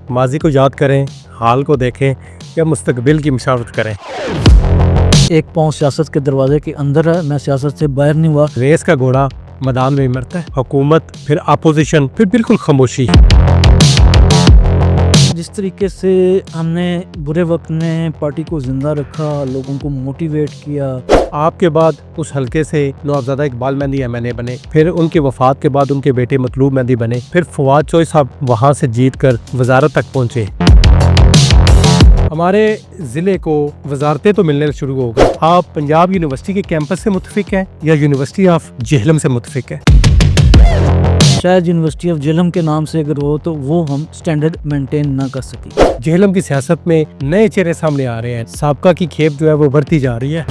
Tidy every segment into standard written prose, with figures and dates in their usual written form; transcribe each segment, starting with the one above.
ماضی کو یاد کریں، حال کو دیکھیں یا مستقبل کی مشاورت کریں۔ ایک پاؤں سیاست کے دروازے کے اندر ہے، میں سیاست سے باہر نہیں ہوا۔ ریس کا گھوڑا میدان میں مرتا ہے، حکومت پھر اپوزیشن پھر بالکل خاموشی۔ جس طریقے سے ہم نے برے وقت میں پارٹی کو زندہ رکھا، لوگوں کو موٹیویٹ کیا۔ آپ کے بعد اس حلقے سے نوابزادہ اقبال مہندی ایم این اے بنے، پھر ان کی وفات کے بعد ان کے بیٹے مطلوب مہندی بنے، پھر فواد چوہے صاحب وہاں سے جیت کر وزارت تک پہنچے۔ ہمارے ضلع کو وزارتیں تو ملنے شروع ہو گئی۔ آپ پنجاب یونیورسٹی کے کیمپس سے متفق ہیں یا یونیورسٹی آف جہلم سے متفق ہیں؟ شاید یونیورسٹی آف جہلم کے نام سے اگر ہو تو وہ ہم سٹینڈرڈ مینٹین نہ کر سکیں۔ جہلم کی سیاست میں نئے چہرے سامنے آ رہے ہیں، سابقہ کی کھیپ جو ہے وہ بڑھتی جا رہی ہے۔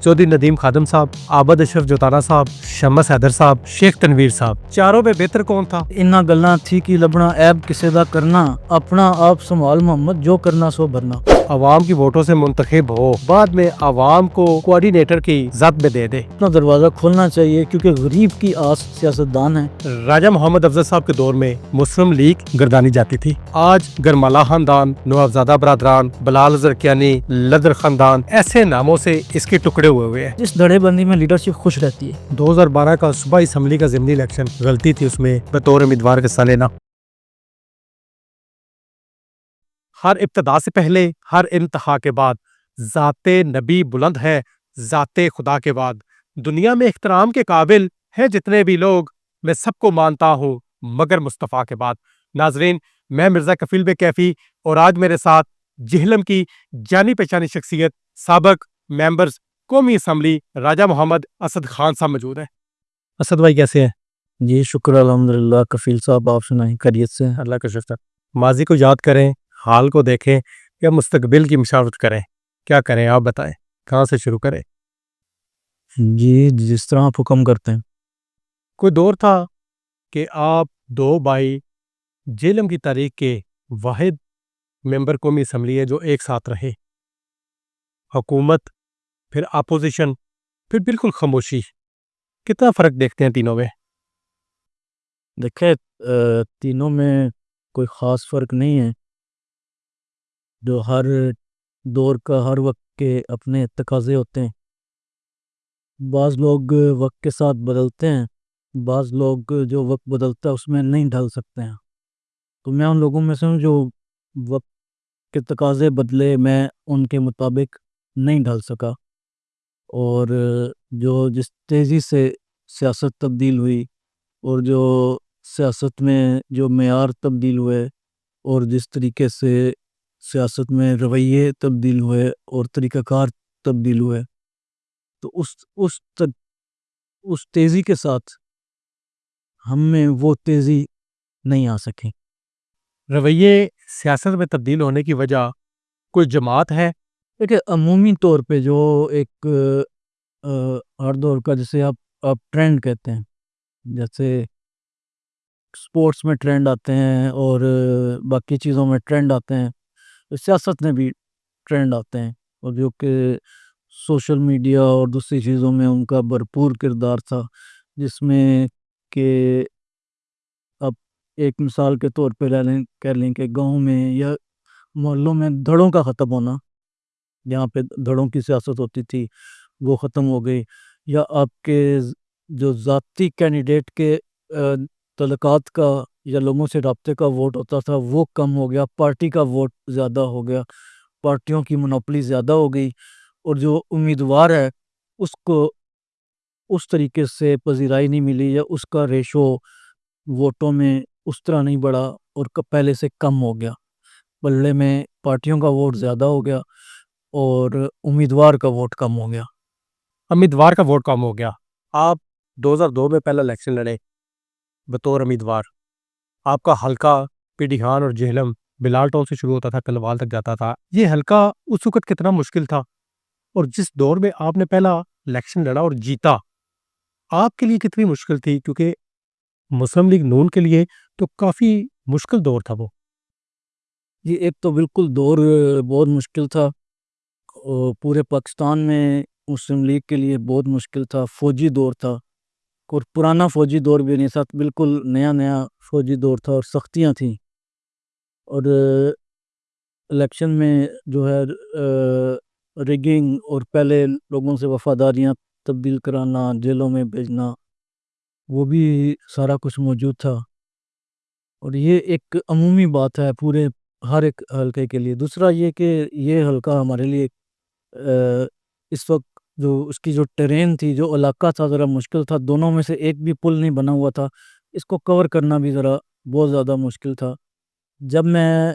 چودھری ندیم خادم صاحب، عابد اشرف جوتانا صاحب، شمس حیدر صاحب، شیخ تنویر صاحب، چاروں میں بہتر کون تھا؟ انہاں گلاں تھی کی لبنا، عیب کسے دا کرنا، اپنا آپ سنبھال محمد، جو کرنا سو بھرنا۔ عوام کی ووٹوں سے منتخب ہو، بعد میں عوام کو کوارڈینیٹر کی ذات میں دے دے۔ اپنا دروازہ کھولنا چاہیے کیونکہ غریب کی آس سیاستدان ہے۔ راجہ محمد افضل صاحب کے دور میں مسلم لیگ گردانی جاتی تھی، آج گرمالا خاندان، نوابزادہ برادران، بلال اظہر کیانی، لدر خاندان، ایسے ناموں سے اس کے ٹکڑے ہوئے ہیں۔ جس دھڑے بندی میں لیڈرشپ خوش رہتی ہے۔ 2012 کا صوبائی اسمبلی کا ضمنی الیکشن غلطی تھی اس میں بطور امیدوار کے حصہ لینا۔ ہر ابتدا سے پہلے، ہر انتہا کے بعد، ذات نبی بلند ہے، ذات خدا کے بعد۔ دنیا میں احترام کے قابل ہیں جتنے بھی لوگ، میں سب کو مانتا ہوں مگر مصطفیٰ کے بعد۔ ناظرین، میں مرزا کفیل بے کیفی اور آج میرے ساتھ جہلم کی جانی پہچانی شخصیت، سابق ممبرز قومی اسمبلی راجہ محمد اسد خان صاحب موجود ہیں۔ اسد بھائی کیسے ہیں؟ جی شکر الحمدللہ۔ کفیل صاحب آپ سنائیں، خیریت سے؟ اللہ کا شکر۔ ماضی کو یاد کریں، حال کو دیکھیں یا مستقبل کی مشاورت کریں۔ کیا کریں آپ بتائیں، کہاں سے شروع کریں؟ جی جس طرح آپ حکم کرتے ہیں۔ کوئی دور تھا کہ آپ دو بھائی جہلم کی تاریخ کے واحد ممبر قومی اسمبلی ہے جو ایک ساتھ رہے، حکومت پھر اپوزیشن پھر بالکل خاموشی۔ کتنا فرق دیکھتے ہیں تینوں میں؟ دیکھیں تینوں میں کوئی خاص فرق نہیں ہے، جو ہر دور کا ہر وقت کے اپنے تقاضے ہوتے ہیں۔ بعض لوگ وقت کے ساتھ بدلتے ہیں، بعض لوگ جو وقت بدلتا ہے اس میں نہیں ڈھل سکتے ہیں۔ تو میں ان لوگوں میں سے ہوں جو وقت کے تقاضے بدلے، میں ان کے مطابق نہیں ڈھل سکا، اور جو جس تیزی سے سیاست تبدیل ہوئی اور جو سیاست میں جو معیار تبدیل ہوئے اور جس طریقے سے سیاست میں رویے تبدیل ہوئے اور طریقہ کار تبدیل ہوئے، تو اس تیزی کے ساتھ ہم میں وہ تیزی نہیں آ سکی۔ رویے سیاست میں تبدیل ہونے کی وجہ کوئی جماعت ہے؟ دیکھیں عمومی طور پہ جو ایک ہر دور کا جسے آپ ٹرینڈ کہتے ہیں، جیسے سپورٹس میں ٹرینڈ آتے ہیں اور باقی چیزوں میں ٹرینڈ آتے ہیں، سیاست میں بھی ٹرینڈ آتے ہیں، اور جو کہ سوشل میڈیا اور دوسری چیزوں میں ان کا بھرپور کردار تھا، جس میں کہ اب ایک مثال کے طور پہ کہہ لیں کہ گاؤں میں یا محلوں میں دھڑوں کا ختم ہونا، جہاں پہ دھڑوں کی سیاست ہوتی تھی وہ ختم ہو گئی، یا آپ کے جو ذاتی کینڈیڈیٹ کے تعلقات کا یا لوگوں سے رابطے کا ووٹ ہوتا تھا وہ کم ہو گیا، پارٹی کا ووٹ زیادہ ہو گیا، پارٹیوں کی منوپلی زیادہ ہو گئی، اور جو امیدوار ہے اس کو اس طریقے سے پذیرائی نہیں ملی، یا اس کا ریشو ووٹوں میں اس طرح نہیں بڑھا اور پہلے سے کم ہو گیا۔ بلے میں پارٹیوں کا ووٹ زیادہ ہو گیا اور امیدوار کا ووٹ کم ہو گیا۔ امیدوار کا ووٹ کم ہو گیا۔ آپ 2002 میں پہلا الیکشن لڑے بطور امیدوار، آپ کا حلقہ پیڈیہان اور جہلم بلال ٹول سے شروع ہوتا تھا، کلوال تک جاتا تھا۔ یہ حلقہ اس وقت کتنا مشکل تھا، اور جس دور میں آپ نے پہلا الیکشن لڑا اور جیتا، آپ کے لیے کتنی مشکل تھی؟ کیونکہ مسلم لیگ نون کے لیے تو کافی مشکل دور تھا وہ۔ یہ ایک تو بالکل دور بہت مشکل تھا، اور پورے پاکستان میں مسلم لیگ کے لیے بہت مشکل تھا، فوجی دور تھا، اور پرانا فوجی دور بھی نہیں تھا، بالکل نیا فوجی دور تھا اور سختیاں تھیں، اور الیکشن میں جو ہے ریگنگ اور پہلے لوگوں سے وفاداریاں تبدیل کرانا، جیلوں میں بھیجنا، وہ بھی سارا کچھ موجود تھا، اور یہ ایک عمومی بات ہے پورے ہر ایک حلقے کے لیے۔ دوسرا یہ کہ یہ حلقہ ہمارے لیے اس وقت جو اس کی جو ٹرین تھی، جو علاقہ تھا، ذرا مشکل تھا، دونوں میں سے ایک بھی پل نہیں بنا ہوا تھا، اس کو کور کرنا بھی ذرا بہت زیادہ مشکل تھا۔ جب میں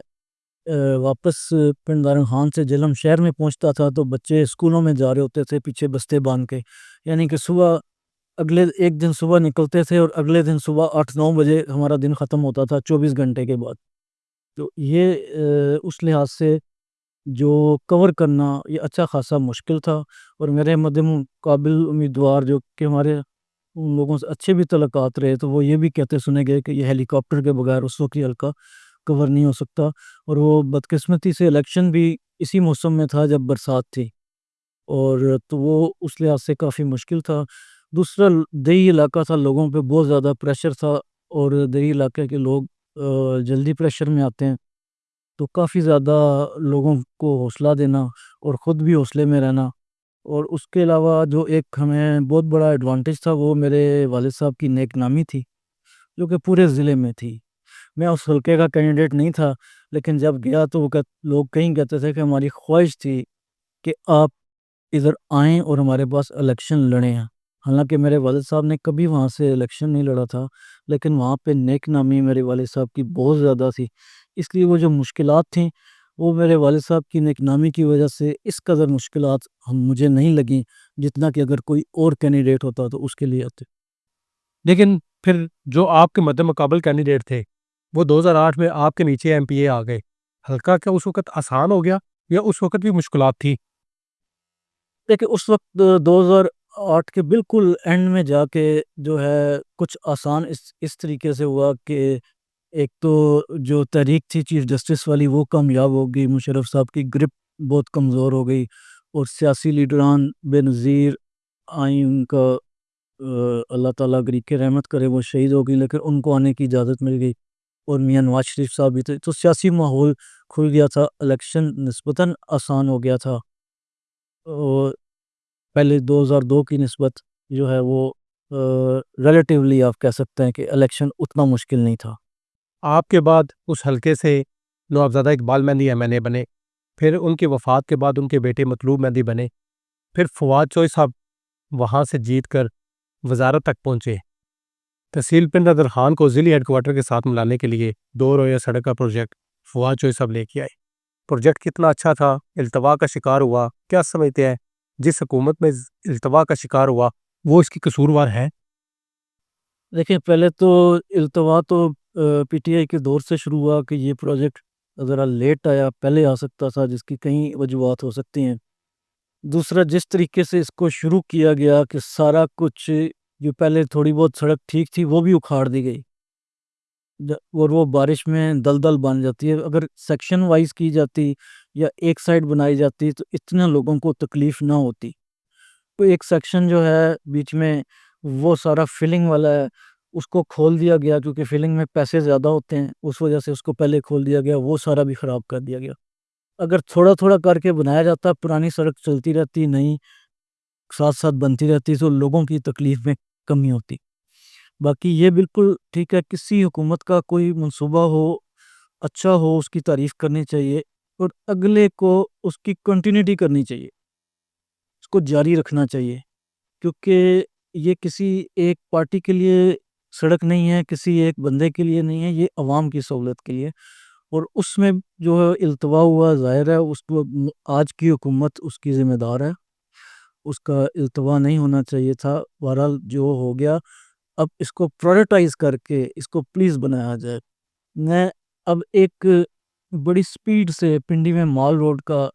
واپس پنڈ دارن خان سے جہلم شہر میں پہنچتا تھا تو بچے اسکولوں میں جا رہے ہوتے تھے پیچھے بستے باندھ کے، یعنی کہ صبح اگلے ایک دن صبح نکلتے تھے اور اگلے دن صبح 8-9 بجے ہمارا دن ختم ہوتا تھا 24 گھنٹے کے بعد۔ تو یہ اس لحاظ سے جو کور کرنا یہ اچھا خاصا مشکل تھا، اور میرے مدم قابل امیدوار جو کہ ہمارے ان لوگوں سے اچھے بھی تعلقات رہے تو وہ یہ بھی کہتے سنے گئے کہ یہ ہیلی کاپٹر کے بغیر اس وقت یہ حلقہ کور نہیں ہو سکتا، اور وہ بدقسمتی سے الیکشن بھی اسی موسم میں تھا جب برسات تھی، اور تو وہ اس لحاظ سے کافی مشکل تھا۔ دوسرا دیہی علاقہ تھا، لوگوں پہ بہت زیادہ پریشر تھا، اور دیہی علاقے کے لوگ جلدی پریشر میں آتے ہیں، تو کافی زیادہ لوگوں کو حوصلہ دینا اور خود بھی حوصلے میں رہنا، اور اس کے علاوہ جو ایک ہمیں بہت بڑا ایڈوانٹیج تھا وہ میرے والد صاحب کی نیک نامی تھی جو کہ پورے ضلع میں تھی۔ میں اس حلقے کا کینڈیڈیٹ نہیں تھا، لیکن جب گیا تو لوگ کہیں کہتے تھے کہ ہماری خواہش تھی کہ آپ ادھر آئیں اور ہمارے پاس الیکشن لڑیں ہیں۔ حالانکہ میرے والد صاحب نے کبھی وہاں سے الیکشن نہیں لڑا تھا، لیکن وہاں پہ نیک نامی میرے والد صاحب کی بہت زیادہ تھی، اس لیے وہ جو مشکلات تھیں وہ میرے والد صاحب کی نیک نامی کی وجہ سے اس قدر مشکلات مجھے نہیں لگیں جتنا کہ اگر کوئی اور کینڈیڈیٹ ہوتا تو اس کے لیے آتے۔ لیکن پھر جو آپ کے مد مقابل کینڈیڈیٹ تھے وہ 2008 میں آپ کے نیچے ایم پی اے آ گئے، حلقہ کیا اس وقت آسان ہو گیا یا اس وقت بھی مشکلات تھی؟ دیکھیں اس وقت 2008 کے بالکل اینڈ میں جا کے جو ہے کچھ آسان اس طریقے سے ہوا کہ ایک تو جو تحریک تھی چیف جسٹس والی وہ کامیاب ہو گئی، مشرف صاحب کی گرپ بہت کمزور ہو گئی، اور سیاسی لیڈران بے نظیر آئیں، ان کا اللہ تعالیٰ غریق رحمت کرے وہ شہید ہو گئی، لیکن ان کو آنے کی اجازت مل گئی، اور میاں نواز شریف صاحب بھی تھے، تو سیاسی ماحول کھل گیا تھا، الیکشن نسبتاً آسان ہو گیا تھا، اور پہلے 2002 کی نسبت جو ہے وہ ریلیٹیولی آپ کہہ سکتے ہیں کہ الیکشن اتنا مشکل نہیں تھا۔ آپ کے بعد اس حلقے سے نوابزادہ اقبال مہندی ایم این اے بنے، پھر ان کی وفات کے بعد ان کے بیٹے مطلوب مہندی بنے، پھر فواد چوہے صاحب وہاں سے جیت کر وزارت تک پہنچے۔ تحصیل پنڈ نادر خان کو ضلعی ہیڈ کوارٹر کے ساتھ ملانے کے لیے 2 رویہ سڑک کا پروجیکٹ فواد چوہے صاحب لے کے آئے۔ پروجیکٹ کتنا اچھا تھا، التوا کا شکار ہوا، کیا سمجھتے ہیں جس حکومت میں التوا کا شکار ہوا وہ اس کی قصوروار ہے؟ دیکھیں پہلے تو التوا تو پی ٹی آئی کے دور سے شروع ہوا کہ یہ پروجیکٹ ذرا لیٹ آیا، پہلے آ سکتا تھا، جس کی کئی وجوہات ہو سکتی ہیں۔ دوسرا جس طریقے سے اس کو شروع کیا گیا کہ سارا کچھ جو پہلے تھوڑی بہت سڑک ٹھیک تھی وہ بھی اکھاڑ دی گئی، اور وہ بارش میں دلدل بن جاتی ہے۔ اگر سیکشن وائز کی جاتی یا ایک سائڈ بنائی جاتی تو اتنے لوگوں کو تکلیف نہ ہوتی۔ تو ایک سیکشن جو ہے بیچ میں وہ سارا فلنگ والا ہے، اس کو کھول دیا گیا کیونکہ فلنگ میں پیسے زیادہ ہوتے ہیں، اس وجہ سے اس کو پہلے کھول دیا گیا، وہ سارا بھی خراب کر دیا گیا۔ اگر تھوڑا تھوڑا کر کے بنایا جاتا، پرانی سڑک چلتی رہتی، نئی ساتھ ساتھ بنتی رہتی، تو لوگوں کی تکلیف میں کمی ہوتی۔ باقی یہ بالکل ٹھیک ہے، کسی حکومت کا کوئی منصوبہ ہو اچھا ہو اس کی تعریف کرنی چاہیے، اور اگلے کو اس کی کنٹینیوٹی کرنی چاہیے، اس کو جاری رکھنا چاہیے، کیونکہ یہ کسی ایک پارٹی کے لیے سڑک نہیں ہے، کسی ایک بندے کے لیے نہیں ہے، یہ عوام کی سہولت کے لیے، اور اس میں جو ہے التوا ہوا، ظاہر ہے اس کو آج کی حکومت اس کی ذمہ دار ہے، اس کا التوا نہیں ہونا چاہیے تھا۔ بہرحال جو ہو گیا، اب اس کو پرائورٹائز کر کے اس کو پلیز بنایا جائے۔ میں اب ایک بڑی سپیڈ سے پنڈی میں مال روڈ کا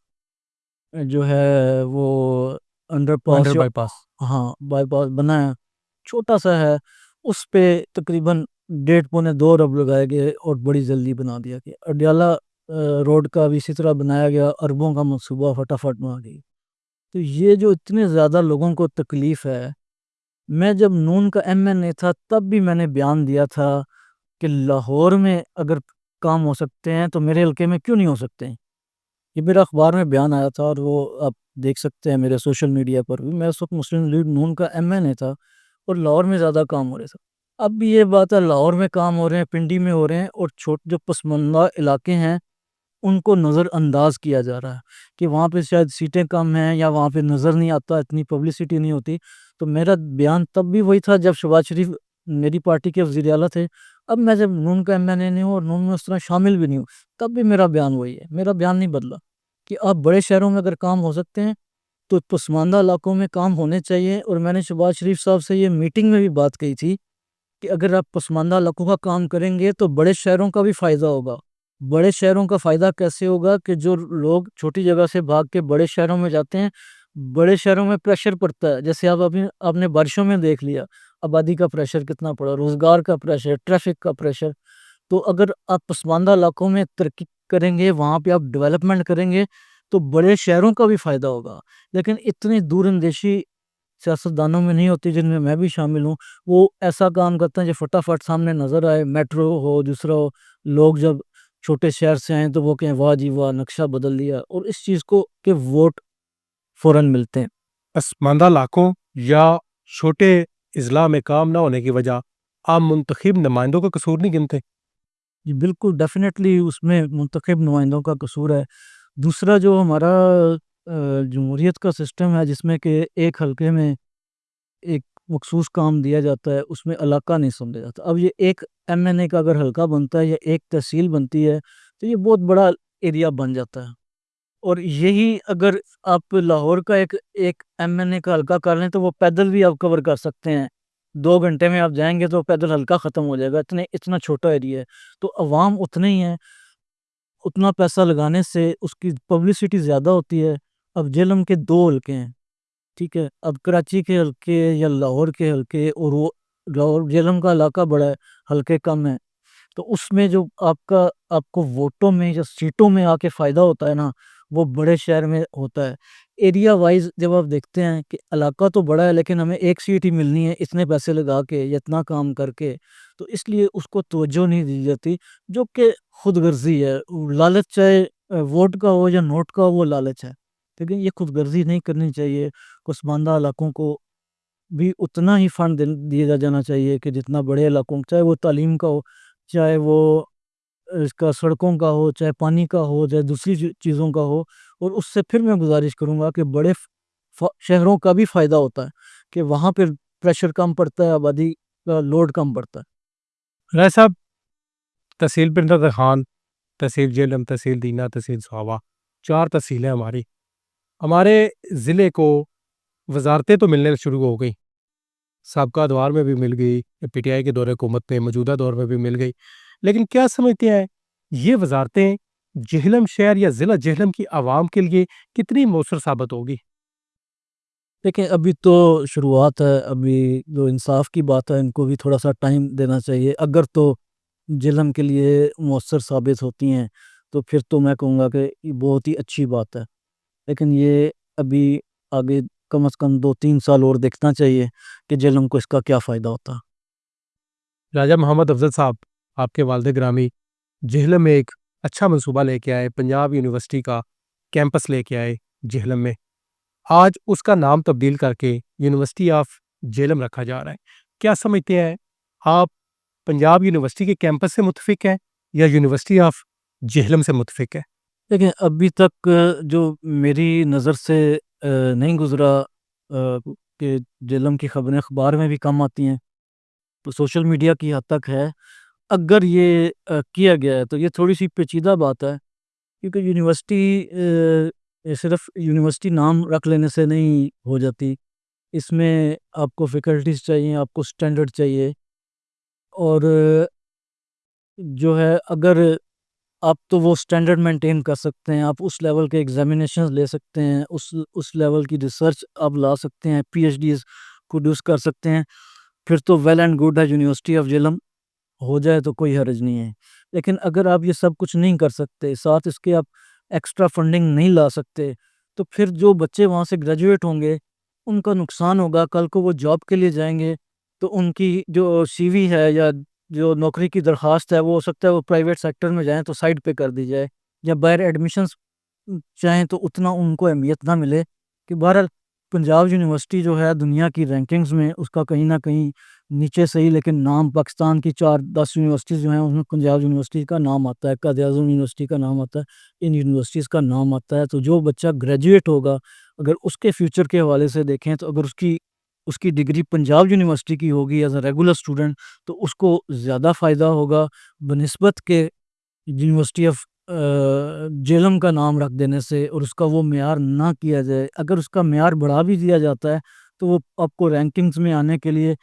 جو ہے وہ انڈر پاس، انڈر بائی پاس ہاں بائی پاس بنا ہے، چھوٹا سا ہے، اس پہ تقریباً 1.5-2 ارب لگائے گئے اور بڑی جلدی بنا دیا گیا۔ اڈیالہ روڈ کا بھی اسی طرح بنایا گیا، اربوں کا منصوبہ فٹافٹ بنا گئی۔ تو یہ جو اتنے زیادہ لوگوں کو تکلیف ہے میں جب نون کا ایم این اے تھا تب بھی میں نے بیان دیا تھا کہ لاہور میں اگر کام ہو سکتے ہیں تو میرے حلقے میں کیوں نہیں ہو سکتے ہیں. یہ میرا اخبار میں بیان آیا تھا اور وہ آپ دیکھ سکتے ہیں میرے سوشل میڈیا پر بھی. میں اس وقت مسلم لیگ نون کا ایم این اے تھا اور لاہور میں زیادہ کام ہو رہے تھے. اب بھی یہ بات ہے، لاہور میں کام ہو رہے ہیں، پنڈی میں ہو رہے ہیں، اور چھوٹے جو پسماندہ علاقے ہیں ان کو نظر انداز کیا جا رہا ہے کہ وہاں پہ شاید سیٹیں کم ہیں یا وہاں پہ نظر نہیں آتا، اتنی پبلسٹی نہیں ہوتی. تو میرا بیان تب بھی وہی تھا جب شہباز شریف میری پارٹی کے وزیر اعلیٰ تھے. اب میں جب نون کا ایم این اے نہیں ہوں اور نون میں اس طرح شامل بھی نہیں ہوں، تب بھی میرا بیان وہی ہے. میرا بیان نہیں بدلا کہ آپ بڑے شہروں میں اگر کام ہو سکتے ہیں تو پسماندہ علاقوں میں کام ہونے چاہیے. اور میں نے شہباز شریف صاحب سے یہ میٹنگ میں بھی بات کہی تھی کہ اگر آپ پسماندہ علاقوں کا کام کریں گے تو بڑے شہروں کا بھی فائدہ ہوگا. بڑے شہروں کا فائدہ کیسے ہوگا کہ جو لوگ چھوٹی جگہ سے بھاگ کے بڑے شہروں میں جاتے ہیں، بڑے شہروں میں پریشر پڑتا ہے. جیسے آپ نے بارشوں میں دیکھ لیا آبادی کا پریشر کتنا پڑا، روزگار کا پریشر، ٹریفک کا پریشر. تو اگر آپ پسماندہ علاقوں میں ترقی کریں گے، وہاں پہ آپ ڈیولپمنٹ کریں گے تو بڑے شہروں کا بھی فائدہ ہوگا. لیکن اتنی دور اندیشی سیاستدانوں میں نہیں ہوتی، جن میں میں بھی شامل ہوں. وہ ایسا کام کرتے ہیں جو فٹافٹ سامنے نظر آئے، میٹرو ہو دوسرا ہو. لوگ جب چھوٹے شہر سے آئیں تو وہ کہیں واہ جی واہ نقشہ بدل دیا، اور اس چیز کو کہ ووٹ فوراً ملتے ہیں. پسماندہ علاقوں یا چھوٹے اضلاع میں کام نہ ہونے کی وجہ عام منتخب نمائندوں کا قصور نہیں گنتے؟ جی بالکل، ڈیفینیٹلی اس میں منتخب نمائندوں کا قصور ہے. دوسرا جو ہمارا جمہوریت کا سسٹم ہے، جس میں کہ ایک حلقے میں ایک مخصوص کام دیا جاتا ہے، اس میں علاقہ نہیں سمجھا جاتا. اب یہ ایک ایم این اے کا اگر حلقہ بنتا ہے یا ایک تحصیل بنتی ہے تو یہ بہت بڑا ایریا بن جاتا ہے. اور یہی اگر آپ لاہور کا ایک ایم این اے کا حلقہ کر لیں تو وہ پیدل بھی آپ کور کر سکتے ہیں. 2 گھنٹے میں آپ جائیں گے تو پیدل حلقہ ختم ہو جائے گا، اتنا چھوٹا ایریا ہے. تو عوام اتنے ہی ہیں، اتنا پیسہ لگانے سے اس کی پبلسٹی زیادہ ہوتی ہے. اب جہلم کے 2 حلقے ہیں، ٹھیک ہے. اب کراچی کے حلقے یا لاہور کے حلقے، اور وہ لاہور جہلم کا علاقہ بڑا ہے، حلقے کم ہیں. تو اس میں جو آپ کو ووٹوں میں یا سیٹوں میں آ کے فائدہ ہوتا ہے نا، وہ بڑے شہر میں ہوتا ہے. ایریا وائز جب آپ دیکھتے ہیں کہ علاقہ تو بڑا ہے لیکن ہمیں ایک سیٹ ہی ملنی ہے اتنے پیسے لگا کے یا اتنا کام کر کے، تو اس لیے اس کو توجہ نہیں دی جاتی، جو کہ خود غرضی ہے. لالچ چاہے ووٹ کا ہو یا نوٹ کا ہو، وہ لالچ ہے. لیکن یہ خود غرضی نہیں کرنی چاہیے. پسماندہ علاقوں کو بھی اتنا ہی فنڈ دیا جانا چاہیے کہ جتنا بڑے علاقوں، چاہے وہ تعلیم کا ہو، چاہے وہ اس کا سڑکوں کا ہو، چاہے پانی کا ہو، چاہے دوسری چیزوں کا ہو. اور اس سے پھر میں گزارش کروں گا کہ بڑے شہروں کا بھی فائدہ ہوتا ہے کہ وہاں پہ پریشر کم پڑتا ہے، آبادی کا لوڈ کم پڑتا ہے. رائے صاحب، تحصیل پنڈر خان، تحصیل جہلم، تحصیل دینا، تحصیل سہاوا، 4 تحصیلیں ہمارے ضلع کو وزارتیں تو ملنے شروع ہو گئی. سابقہ دور میں بھی مل گئی، پی ٹی آئی کے دور حکومت میں، موجودہ دور میں بھی مل گئی. لیکن کیا سمجھتے ہیں یہ وزارتیں جہلم شہر یا ضلع جہلم کی عوام کے لیے کتنی مؤثر ثابت ہوگی؟ دیکھیں ابھی تو شروعات ہے، ابھی جو انصاف کی بات ہے ان کو بھی تھوڑا سا ٹائم دینا چاہیے. اگر تو جہلم کے لیے مؤثر ثابت ہوتی ہیں تو پھر تو میں کہوں گا کہ یہ بہت ہی اچھی بات ہے. لیکن یہ ابھی آگے کم از کم 2-3 سال اور دیکھنا چاہیے کہ جہلم کو اس کا کیا فائدہ ہوتا. راجہ محمد افضل صاحب، آپ کے والد گرامی جہلم میں ایک اچھا منصوبہ لے کے آئے، پنجاب یونیورسٹی کا کیمپس لے کے آئے جہلم میں. آج اس کا نام تبدیل کر کے یونیورسٹی آف جہلم رکھا جا رہا ہے. کیا سمجھتے ہیں آپ پنجاب یونیورسٹی کے کیمپس سے متفق ہیں یا یونیورسٹی آف جہلم سے متفق ہے؟ دیکھیں ابھی تک جو میری نظر سے نہیں گزرا کہ جہلم کی خبریں اخبار میں بھی کم آتی ہیں، تو سوشل میڈیا کی حد تک ہے. اگر یہ کیا گیا ہے تو یہ تھوڑی سی پیچیدہ بات ہے، کیونکہ یونیورسٹی صرف یونیورسٹی نام رکھ لینے سے نہیں ہو جاتی. اس میں آپ کو فیکلٹیز چاہیے، آپ کو سٹینڈرڈ چاہیے. اور جو ہے اگر آپ تو وہ سٹینڈرڈ مینٹین کر سکتے ہیں، آپ اس لیول کے ایگزامینیشنز لے سکتے ہیں، اس لیول کی ریسرچ آپ لا سکتے ہیں، پی ایچ ڈیز پروڈیوس کر سکتے ہیں، پھر تو ویل اینڈ گڈ ہے. یونیورسٹی آف جہلم ہو جائے تو کوئی حرج نہیں ہے. لیکن اگر آپ یہ سب کچھ نہیں کر سکتے، ساتھ اس کے آپ ایکسٹرا فنڈنگ نہیں لا سکتے، تو پھر جو بچے وہاں سے گریجویٹ ہوں گے ان کا نقصان ہوگا. کل کو وہ جاب کے لیے جائیں گے تو ان کی جو سی وی ہے یا جو نوکری کی درخواست ہے وہ ہو سکتا ہے وہ پرائیویٹ سیکٹر میں جائیں تو سائڈ پہ کر دی جائے, یا باہر ایڈمیشنس چاہیں تو اتنا ان کو اہمیت نہ ملے. کہ بہرحال پنجاب یونیورسٹی جو ہے دنیا کی رینکنگز میں اس کا کہیں نہ کہیں نیچے صحیح, لیکن نام پاکستان کی 4-10 یونیورسٹیز جو ہیں اس میں پنجاب یونیورسٹی کا نام آتا ہے, قائد اعظم یونیورسٹی کا نام آتا ہے, ان یونیورسٹیز کا نام آتا ہے. تو جو بچہ گریجویٹ ہوگا اگر اس کے فیوچر کے حوالے سے دیکھیں تو اگر اس کی ڈگری پنجاب یونیورسٹی کی ہوگی ایز اے ریگولر اسٹوڈنٹ تو اس کو زیادہ فائدہ ہوگا بنسبت کے یونیورسٹی آف جیلم کا نام رکھ دینے سے, اور اس کا وہ معیار نہ کیا جائے. اگر اس کا معیار بڑھا بھی دیا جاتا ہے تو وہ آپ کو رینکنگز میں آنے کے لیے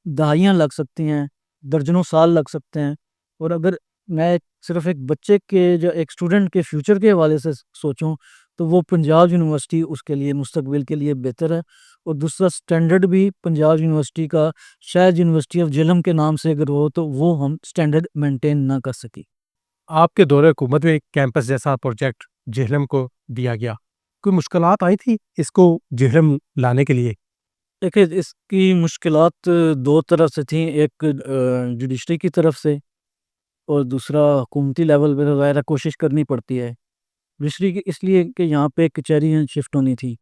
دہائیاں لگ سکتی ہیں, درجنوں سال لگ سکتے ہیں. اور اگر میں صرف ایک بچے کے جو ایک اسٹوڈنٹ کے فیوچر کے حوالے سے سوچوں تو وہ پنجاب یونیورسٹی اس کے لیے مستقبل کے لیے بہتر ہے. اور دوسرا سٹینڈرڈ بھی پنجاب یونیورسٹی کا شاید یونیورسٹی آف جیلم کے نام سے اگر ہو تو وہ ہم سٹینڈرڈ مینٹین نہ کر سکی. آپ کے دور حکومت میں کیمپس جیسا پروجیکٹ جہلم کو دیا گیا, کوئی مشکلات آئی تھی اس کو جہلم لانے کے لیے؟ دیکھیں اس کی مشکلات دو طرف سے تھیں, ایک جوڈیشری کی طرف سے اور دوسرا حکومتی لیول پہ ظاہر کوشش کرنی پڑتی ہے. جوڈیشری کی اس لیے کہ یہاں پہ کچہری شفٹ ہونی تھی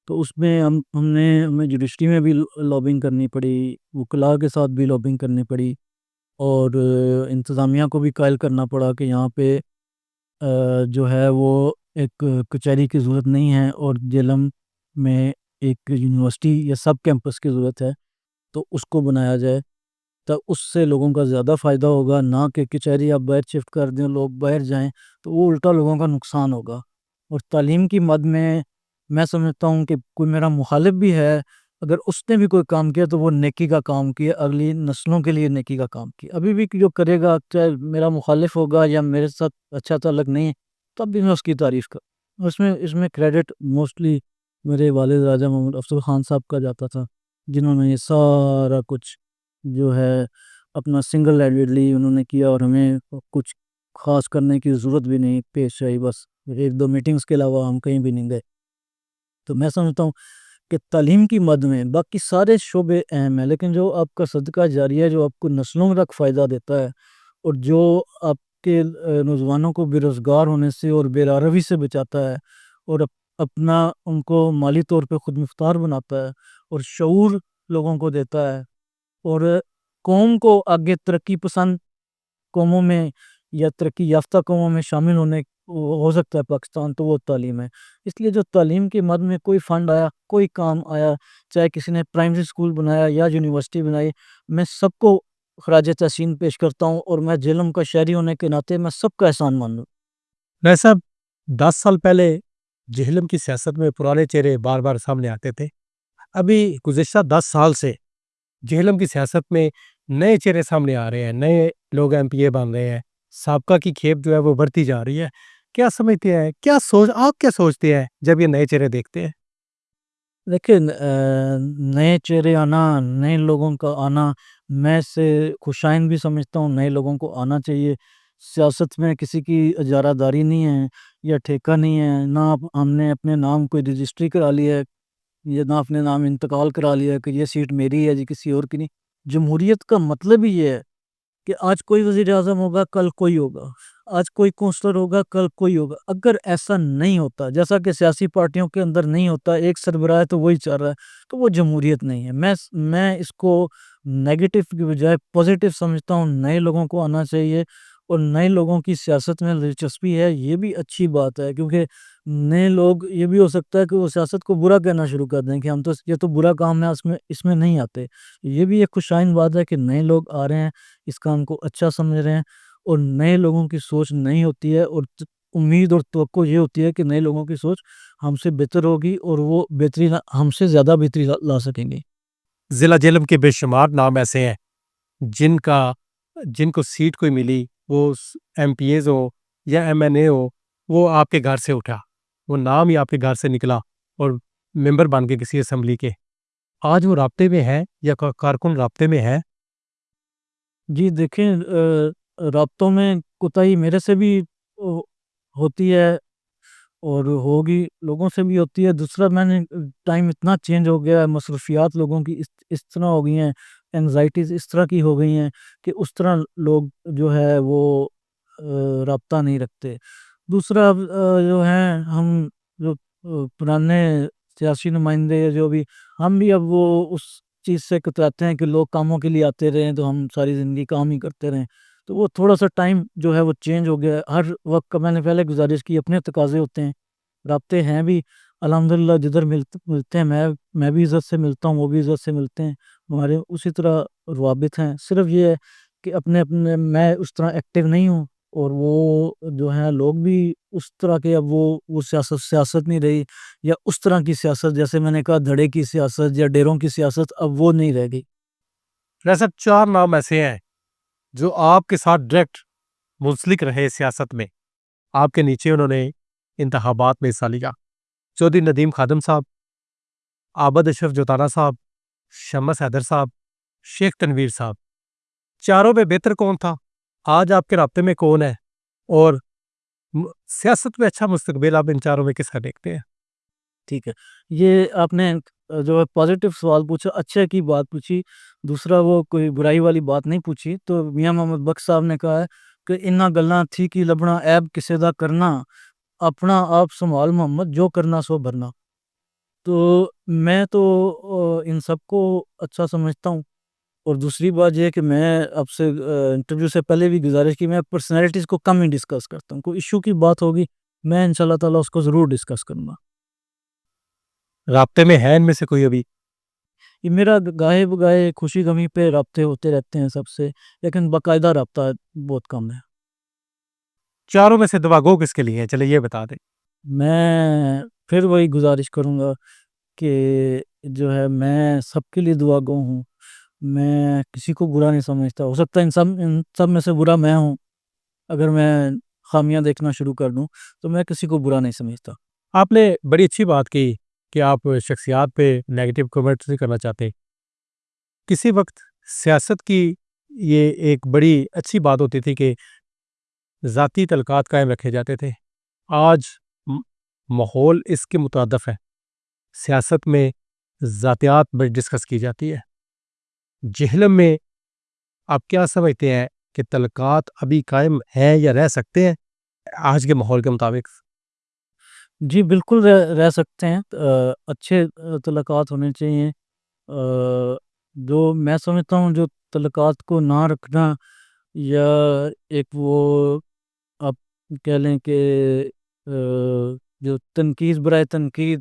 تو اس میں ہمیں جوڈیشری میں بھی لابنگ کرنی پڑی, وکلاء کے ساتھ بھی لابنگ کرنی پڑی, اور انتظامیہ کو بھی قائل کرنا پڑا کہ یہاں پہ جو ہے وہ ایک کچہری کی ضرورت نہیں ہے اور جیلم میں ایک یونیورسٹی یا سب کیمپس کی ضرورت ہے تو اس کو بنایا جائے. تو اس سے لوگوں کا زیادہ فائدہ ہوگا, نہ کہ کچہری آپ باہر شفٹ کر دیں لوگ باہر جائیں تو وہ الٹا لوگوں کا نقصان ہوگا. اور تعلیم کی مد میں سمجھتا ہوں کہ کوئی میرا مخالف بھی ہے اگر اس نے بھی کوئی کام کیا تو وہ نیکی کا کام کیا, اگلی نسلوں کے لیے نیکی کا کام کیا. ابھی بھی جو کرے گا چاہے میرا مخالف ہوگا یا میرے ساتھ اچھا تعلق نہیں ہے تب بھی میں اس کی تعریف کر, اس میں کریڈٹ موسٹلی میرے والد راجہ محمد افضل خان صاحب کا جاتا تھا, جنہوں نے یہ سارا کچھ جو ہے اپنا سنگل ہینڈڈلی انہوں نے کیا اور ہمیں کچھ خاص کرنے کی ضرورت بھی نہیں پیش آئی. بس 1-2 میٹنگز کے علاوہ ہم کہیں بھی نہیں گئے. تو میں سمجھتا ہوں کہ تعلیم کی مد میں باقی سارے شعبے اہم ہیں, لیکن جو آپ کا صدقہ جاریہ ہے جو آپ کو نسلوں تک فائدہ دیتا ہے اور جو آپ کے نوجوانوں کو بے روزگار ہونے سے اور بے راہروی سے بچاتا ہے اور اپنا ان کو مالی طور پہ خود مختار بناتا ہے اور شعور لوگوں کو دیتا ہے اور قوم کو آگے ترقی پسند قوموں میں یا ترقی یافتہ قوموں میں شامل ہونے ہو سکتا ہے پاکستان, تو وہ تعلیم ہے. اس لیے جو تعلیم کی مد میں کوئی فنڈ آیا, کوئی کام آیا, چاہے کسی نے پرائمری اسکول بنایا یا یونیورسٹی بنائی, میں سب کو خراج تحسین پیش کرتا ہوں اور میں جہلم کا شہری ہونے کے ناطے میں سب کا احسان مانوں. رائے صاحب 10 سال پہلے جہلم کی سیاست میں پرانے چہرے بار بار سامنے آتے تھے, ابھی گزشتہ 10 سال سے جہلم کی سیاست میں نئے چہرے سامنے آ رہے ہیں, نئے لوگ ایم پی اے بن رہے ہیں, سابقہ کی کھیپ جو ہے وہ بڑھتی جا رہی ہے. کیا سمجھتے ہیں, آپ کیا سوچتے ہیں جب یہ نئے چہرے دیکھتے ہیں؟ لیکن نئے چہرے آنا, نئے لوگوں کا آنا میں سے خوشائند بھی سمجھتا ہوں. نئے لوگوں کو آنا چاہیے. سیاست میں کسی کی اجارہ داری نہیں ہے یا ٹھیکہ نہیں ہے, نہ ہم نے اپنے نام کوئی رجسٹری کرا لی ہے یا نہ اپنے نام انتقال کرا لیا ہے کہ یہ سیٹ میری ہے جی کسی اور کی نہیں. جمہوریت کا مطلب ہی یہ ہے کہ آج کوئی وزیر اعظم ہوگا کل کوئی ہوگا, آج کوئی کونسلر ہوگا کل کوئی ہوگا. اگر ایسا نہیں ہوتا, جیسا کہ سیاسی پارٹیوں کے اندر نہیں ہوتا, ایک سربراہ ہے تو وہی چل رہا ہے, تو وہ جمہوریت نہیں ہے. میں اس کو نیگیٹو کی بجائے پازیٹیو سمجھتا ہوں. نئے لوگوں کو آنا چاہیے اور نئے لوگوں کی سیاست میں دلچسپی ہے, یہ بھی اچھی بات ہے, کیونکہ نئے لوگ یہ بھی ہو سکتا ہے کہ وہ سیاست کو برا کہنا شروع کر دیں کہ ہم تو یہ تو برا کام ہے, اس میں نہیں آتے. یہ بھی ایک خوشائند بات ہے کہ نئے لوگ آ رہے ہیں, اس کام کو اچھا سمجھ رہے ہیں اور نئے لوگوں کی سوچ نئی ہوتی ہے اور امید اور توقع یہ ہوتی ہے کہ نئے لوگوں کی سوچ ہم سے بہتر ہوگی اور وہ بہتری ہم سے زیادہ بہتری لا سکیں گے. ضلع جہلم کے بے شمار نام ایسے ہیں جن کو سیٹ کوئی ملی, وہ ایم پی ایز ہو یا ایم این اے ہو, وہ آپ کے گھر سے اٹھا, وہ نام ہی آپ کے گھر سے نکلا اور ممبر بن کے کسی اسمبلی کے. آج وہ رابطے میں ہے یا کارکن رابطے میں ہے؟ جی دیکھیں, رابطوں میں کوتاہی میرے سے بھی ہوتی ہے اور ہوگی لوگوں سے بھی ہوتی ہے. دوسرا میں نے ٹائم اتنا چینج ہو گیا ہے, مصروفیات لوگوں کی اس طرح ہو گئی ہیں, انگزائٹیز اس طرح کی ہو گئی ہیں کہ اس طرح لوگ جو ہے وہ رابطہ نہیں رکھتے. دوسرا جو ہیں ہم جو پرانے سیاسی نمائندے جو بھی, ہم بھی اب وہ اس چیز سے کتراتے ہیں کہ لوگ کاموں کے لیے آتے رہیں تو ہم ساری زندگی کام ہی کرتے رہیں. تو وہ تھوڑا سا ٹائم جو ہے وہ چینج ہو گیا ہے. ہر وقت کا میں نے پہلے گزارش کی, اپنے تقاضے ہوتے ہیں, رابطے ہیں بھی الحمدللہ, جدھر ملتے ہیں میں بھی عزت سے ملتا ہوں, وہ بھی عزت سے ملتے ہیں, ہمارے اسی طرح روابط ہیں. صرف یہ ہے کہ اپنے میں اس طرح ایکٹیو نہیں ہوں, اور وہ جو ہیں لوگ بھی اس طرح کے, اب وہ سیاست نہیں رہی, یا اس طرح کی سیاست جیسے میں نے کہا دھڑے کی سیاست یا ڈیروں کی سیاست, اب وہ نہیں رہ گئی. جیسے 4 نام ایسے ہیں جو آپ کے ساتھ ڈائریکٹ منسلک رہے سیاست میں, آپ کے نیچے انہوں نے انتخابات میں حصہ لیا. چودھری ندیم خادم صاحب, عابد اشرف جوتانا صاحب, شمس حیدر صاحب, شیخ تنویر صاحب. چاروں میں بہتر کون تھا؟ آج آپ کے رابطے میں کون ہے؟ اور سیاست میں اچھا مستقبل آپ ان چاروں میں کس کا دیکھتے ہیں؟ ٹھیک ہے, یہ آپ نے جو ہے پازیٹیو سوال پوچھا, اچھے کی بات پوچھی. دوسرا وہ کوئی برائی والی بات نہیں پوچھی. تو میاں محمد بخش صاحب نے کہا ہے کہ انہاں گلاں تھی کی لبنا عیب کسے دا کرنا, اپنا آپ سنبھال محمد جو کرنا سو بھرنا. تو میں تو ان سب کو اچھا سمجھتا ہوں. اور دوسری بات یہ ہے کہ میں آپ سے انٹرویو سے پہلے بھی گزارش کی, میں پرسنالٹیز کو کم ہی ڈسکس کرتا ہوں. کوئی ایشو کی بات ہوگی میں انشاءاللہ تعالیٰ اس کو ضرور ڈسکس کروں گا. رابطے میں ہے ان میں سے کوئی ابھی؟ یہ میرا گاہے بگاہے خوشی غمی پہ رابطے ہوتے رہتے ہیں سب سے, لیکن باقاعدہ رابطہ بہت کم ہے. چاروں میں سے دعا گو کس کے لیے ہے, چلے یہ بتا دیں. میں پھر وہی گزارش کروں گا کہ جو ہے میں سب کے لیے دعا گو ہوں. میں کسی کو برا نہیں سمجھتا. ہو سکتا ہے ان سب میں سے برا میں ہوں, اگر میں خامیاں دیکھنا شروع کر دوں تو میں کسی کو برا نہیں سمجھتا. آپ نے بڑی اچھی بات کی کہ آپ شخصیات پہ نیگیٹو کمنٹس نہیں کرنا چاہتے. کسی وقت سیاست کی یہ ایک بڑی اچھی بات ہوتی تھی کہ ذاتی تعلقات قائم رکھے جاتے تھے. آج ماحول اس کے مترادف ہے, سیاست میں ذاتیات بڑی ڈسکس کی جاتی ہے. جہلم میں آپ کیا سمجھتے ہیں کہ تعلقات ابھی قائم ہیں یا رہ سکتے ہیں آج کے ماحول کے مطابق؟ جی بالکل رہ سکتے ہیں. اچھے تعلقات ہونے چاہیے. جو میں سمجھتا ہوں جو تعلقات کو نہ رکھنا, یا ایک وہ آپ کہہ لیں کہ جو تنقید برائے تنقید,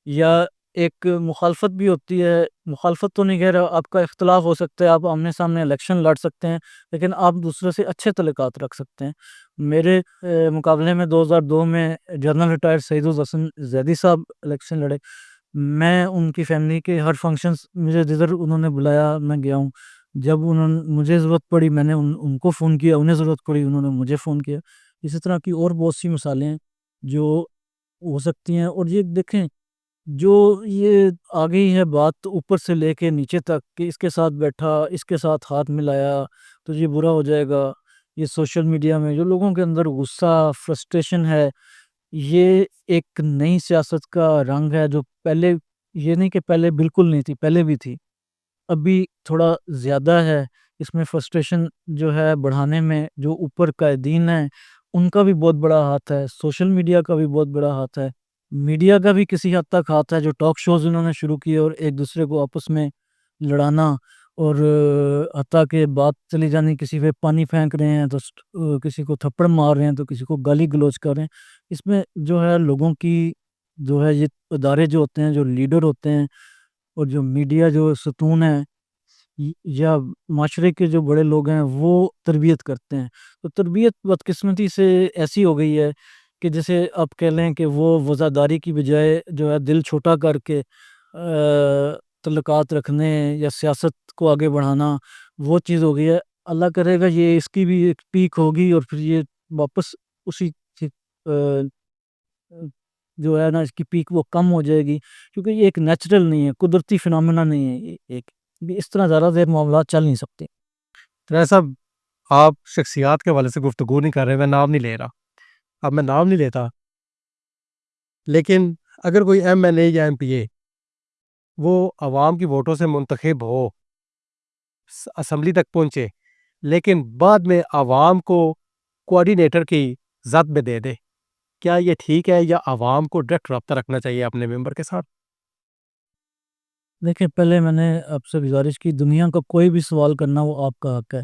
یا ایک مخالفت بھی ہوتی ہے. مخالفت تو نہیں کہہ رہا, آپ کا اختلاف ہو سکتا ہے, آپ آمنے سامنے الیکشن لڑ سکتے ہیں, لیکن آپ دوسرے سے اچھے تعلقات رکھ سکتے ہیں. میرے مقابلے میں 2002 میں جنرل ریٹائر سعید الحسن زیدی صاحب الیکشن لڑے. میں ان کی فیملی کے ہر فنکشنز, مجھے جدھر انہوں نے بلایا میں گیا ہوں. جب انہوں نے مجھے ضرورت پڑی میں نے ان کو فون کیا, انہیں ضرورت پڑی انہوں نے مجھے فون کیا. اسی طرح کی اور بہت سی مثالیں ہیں جو ہو سکتی ہیں. اور یہ دیکھیں جو یہ آ گئی ہے بات اوپر سے لے کے نیچے تک کہ اس کے ساتھ بیٹھا, اس کے ساتھ ہاتھ ملایا تو یہ برا ہو جائے گا. یہ سوشل میڈیا میں جو لوگوں کے اندر غصہ فرسٹریشن ہے, یہ ایک نئی سیاست کا رنگ ہے جو پہلے, یہ نہیں کہ پہلے بالکل نہیں تھی, پہلے بھی تھی, ابھی تھوڑا زیادہ ہے. اس میں فرسٹریشن جو ہے بڑھانے میں جو اوپر قائدین ہیں ان کا بھی بہت بڑا ہاتھ ہے, سوشل میڈیا کا بھی بہت بڑا ہاتھ ہے, میڈیا کا بھی کسی حد تک ہاتھ ہے. جو ٹاک شوز انہوں نے شروع کیے اور ایک دوسرے کو آپس میں لڑانا, اور حتیٰ کہ بات چلی جانی کسی پہ پانی پھینک رہے ہیں تو کسی کو تھپڑ مار رہے ہیں تو کسی کو گالی گلوچ کر رہے ہیں. اس میں جو ہے لوگوں کی جو ہے یہ ادارے جو ہوتے ہیں, جو لیڈر ہوتے ہیں, اور جو میڈیا جو ستون ہے یا معاشرے کے جو بڑے لوگ ہیں وہ تربیت کرتے ہیں. تو تربیت بدقسمتی سے ایسی ہو گئی ہے کہ جیسے آپ کہہ لیں کہ وہ وفاداری کی بجائے جو ہے دل چھوٹا کر کے تعلقات رکھنے یا سیاست کو آگے بڑھانا, وہ چیز ہو گئی ہے. اللہ کرے گا یہ اس کی بھی ایک پیک ہوگی اور پھر یہ واپس اسی جو ہے نا اس کی پیک وہ کم ہو جائے گی, کیونکہ یہ ایک نیچرل نہیں ہے, قدرتی فنامنا نہیں ہے. یہ ایک اس طرح زیادہ دیر معاملات چل نہیں سکتے. تو صاحب آپ شخصیات کے حوالے سے گفتگو نہیں کر رہے, میں نام نہیں لے رہا. اب میں نام نہیں لیتا لیکن اگر کوئی ایم این اے یا ایم پی اے وہ عوام کی ووٹوں سے منتخب ہو، اسمبلی تک پہنچے، لیکن بعد میں عوام کو کوآرڈینیٹر کی ذات میں دے دے، کیا یہ ٹھیک ہے یا عوام کو ڈائریکٹ رابطہ رکھنا چاہیے اپنے ممبر کے ساتھ؟ دیکھیں، پہلے میں نے آپ سے گزارش کی، دنیا کا کوئی بھی سوال کرنا وہ آپ کا حق ہے،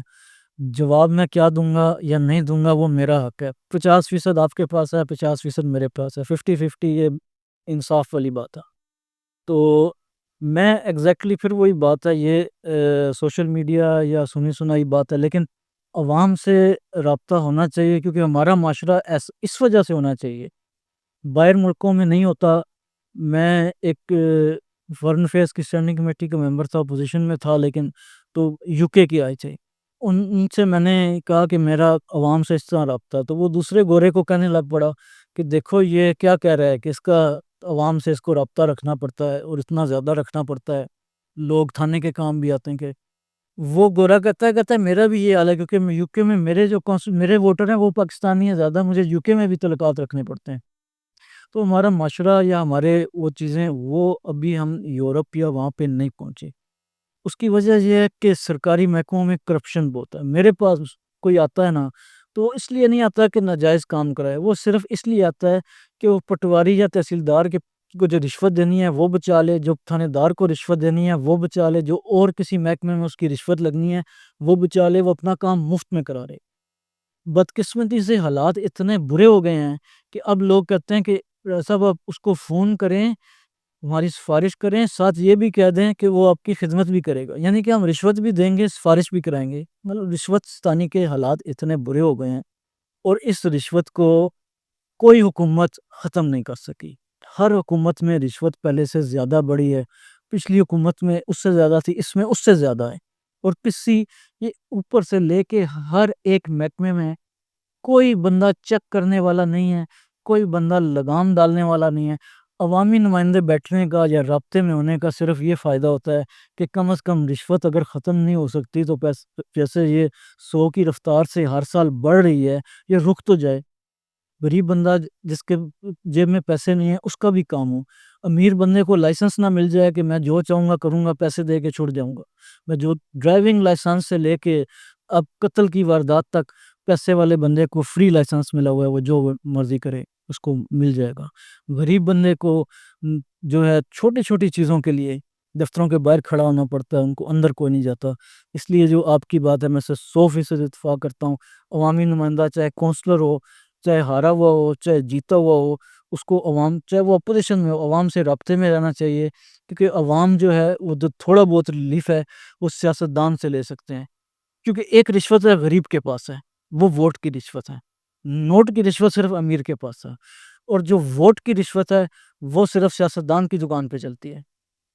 جواب میں کیا دوں گا یا نہیں دوں گا وہ میرا حق ہے۔ 50% آپ کے پاس ہے، 50% میرے پاس ہے، 50-50 یہ انصاف والی بات ہے۔ تو میں ایگزیکٹلی پھر وہی بات ہے، یہ سوشل میڈیا یا سنی سنائی بات ہے، لیکن عوام سے رابطہ ہونا چاہیے، کیونکہ ہمارا معاشرہ اس وجہ سے ہونا چاہیے، باہر ملکوں میں نہیں ہوتا۔ میں ایک فارن افیئرس کی اسٹینڈنگ کمیٹی کا ممبر تھا، اپوزیشن میں تھا، لیکن تو یو کے کی آئی تھی، ان سے میں نے کہا کہ میرا عوام سے اس طرح رابطہ، تو وہ دوسرے گورے کو کہنے لگ پڑا کہ دیکھو یہ کیا کہہ رہا ہے کہ اس کا عوام سے اس کو رابطہ رکھنا پڑتا ہے اور اتنا زیادہ رکھنا پڑتا ہے، لوگ تھانے کے کام بھی آتے ہیں۔ کہ وہ گورا کہتا ہے میرا بھی یہ حال ہے، کیونکہ یو کے میں میرے ووٹر ہیں وہ پاکستانی ہیں زیادہ، مجھے یو کے میں بھی تعلقات رکھنے پڑتے ہیں۔ تو ہمارا معاشرہ یا ہمارے وہ چیزیں وہ ابھی ہم یورپ یا وہاں پہ نہیں پہنچے۔ اس کی وجہ یہ ہے کہ سرکاری محکموں میں کرپشن بہت ہے۔ میرے پاس کوئی آتا ہے نا، تو وہ اس لیے نہیں آتا کہ ناجائز کام کرائے، وہ صرف اس لیے آتا ہے کہ وہ پٹواری یا تحصیلدار کو جو رشوت دینی ہے وہ بچا لے، جو تھانے دار کو رشوت دینی ہے وہ بچا لے، جو اور کسی محکمے میں اس کی رشوت لگنی ہے وہ بچا لے، وہ اپنا کام مفت میں کرا رہے۔ بدقسمتی سے حالات اتنے برے ہو گئے ہیں کہ اب لوگ کہتے ہیں کہ صاحب آپ اس کو فون کریں، ہماری سفارش کریں، ساتھ یہ بھی کہہ دیں کہ وہ آپ کی خدمت بھی کرے گا، یعنی کہ ہم رشوت بھی دیں گے، سفارش بھی کرائیں گے۔ مطلب رشوت ستانی کے حالات اتنے برے ہو گئے ہیں، اور اس رشوت کو کوئی حکومت ختم نہیں کر سکی۔ ہر حکومت میں رشوت پہلے سے زیادہ بڑی ہے، پچھلی حکومت میں اس سے زیادہ تھی، اس میں اس سے زیادہ ہے، اور یہ اوپر سے لے کے ہر ایک محکمے میں کوئی بندہ چیک کرنے والا نہیں ہے، کوئی بندہ لگام ڈالنے والا نہیں ہے۔ عوامی نمائندے بیٹھنے کا یا رابطے میں ہونے کا صرف یہ فائدہ ہوتا ہے کہ کم از کم رشوت اگر ختم نہیں ہو سکتی تو جیسے یہ 100 کی رفتار سے ہر سال بڑھ رہی ہے، یہ رک تو جائے۔ غریب بندہ جس کے جیب میں پیسے نہیں ہیں اس کا بھی کام ہو۔ امیر بندے کو لائسنس نہ مل جائے کہ میں جو چاہوں گا کروں گا، پیسے دے کے چھوڑ جاؤں گا۔ میں جو ڈرائیونگ لائسنس سے لے کے اب قتل کی واردات تک، پیسے والے بندے کو فری لائسنس ملا ہوا ہے، وہ جو مرضی کرے اس کو مل جائے گا۔ غریب بندے کو جو ہے چھوٹی چھوٹی چیزوں کے لیے دفتروں کے باہر کھڑا ہونا پڑتا ہے، ان کو اندر کوئی نہیں جاتا۔ اس لیے جو آپ کی بات ہے میں سے 100% اتفاق کرتا ہوں۔ عوامی نمائندہ چاہے کونسلر ہو، چاہے ہارا ہوا ہو، چاہے جیتا ہوا ہو، اس کو عوام، چاہے وہ اپوزیشن میں ہو، عوام سے رابطے میں رہنا چاہیے، کیونکہ عوام جو ہے وہ جو تھوڑا بہت ریلیف ہے وہ سیاستدان سے لے سکتے ہیں۔ کیونکہ ایک رشوت ہے غریب کے پاس ہے، وہ ووٹ کی رشوت ہے۔ نوٹ کی رشوت صرف امیر کے پاس ہے، اور جو ووٹ کی رشوت ہے وہ صرف سیاستدان کی دکان پہ چلتی ہے۔